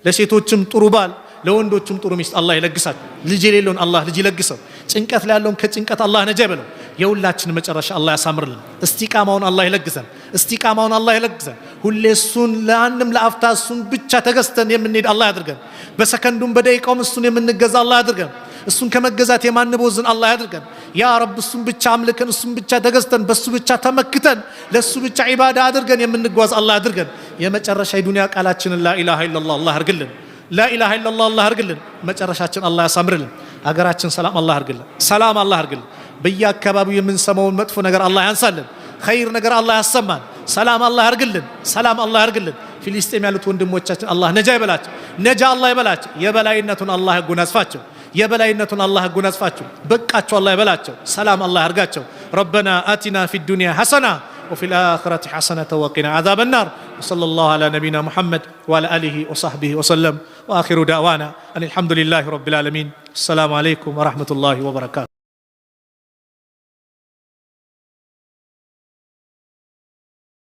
ለሴቶችም ጥሩ ባል ለወንዶችም ጥሩ ሚስት አላህ ይለግሳቸው። ልጅ የሌለውን አላህ ልጅ ይለግሰው። ጭንቀት ላይ ያለውን ከጭንቀት አላህ ነጃ ይበለው። የሁላችን መጨረሻ አላህ ያሳምርልን። እስቲቃማውን አላህ ይለግሰን፣ እስቲቃማውን አላህ ይለግሰን። ሁሌ እሱን ለአንድም ለአፍታ እሱን ብቻ ተገዝተን የምንሄድ አላህ ያድርገን። በሰከንዱም በደቂቃውም እሱን የምንገዛ አላህ ያድርገን። እሱን ከመገዛት የማንቦዝን አላህ ያድርገን። ያ ረብ እሱን ብቻ አምልከን እሱን ብቻ ተገዝተን በሱ ብቻ ተመክተን ለሱ ብቻ ዒባዳ አድርገን የምንጓዝ አላህ ያድርገን። የመጨረሻ የዱንያ ቃላችንን ላኢላሃ ኢላላህ አላህ ያድርግልን። ላኢላሃ ኢላላህ አላህ ያድርግልን። መጨረሻችን አላህ ያሳምርልን። ሀገራችን ሰላም አላህ ያድርግልን። ሰላም አላህ ያድርግልን። በየአካባቢው የምንሰማውን መጥፎ ነገር አላህ ያንሳልን። ኸይር ነገር አላህ ያሰማን። ሰላም አላህ ያድርግልን። ሰላም አላህ ያድርግልን። ፊሊስጤም ያሉት ወንድሞቻችን አላህ ነጃ ይበላቸው፣ ነጃ አላህ ይበላቸው። የበላይነቱን አላህ ያጎናጽፋቸው፣ የበላይነቱን አላህ ያጎናጽፋቸው። በቃቸው አላህ ይበላቸው። ሰላም አላህ ያድርጋቸው። ረበና አቲና ፊ ዱንያ ሐሰና وفي الآخرة حسنة وقنا عذاب النار. وصلى الله على نبينا محمد وعلى آله وصحبه وسلم. وآخر دعوانا أن الحمد لله رب العالمين. السلام عليكم ورحمة الله وبركاته.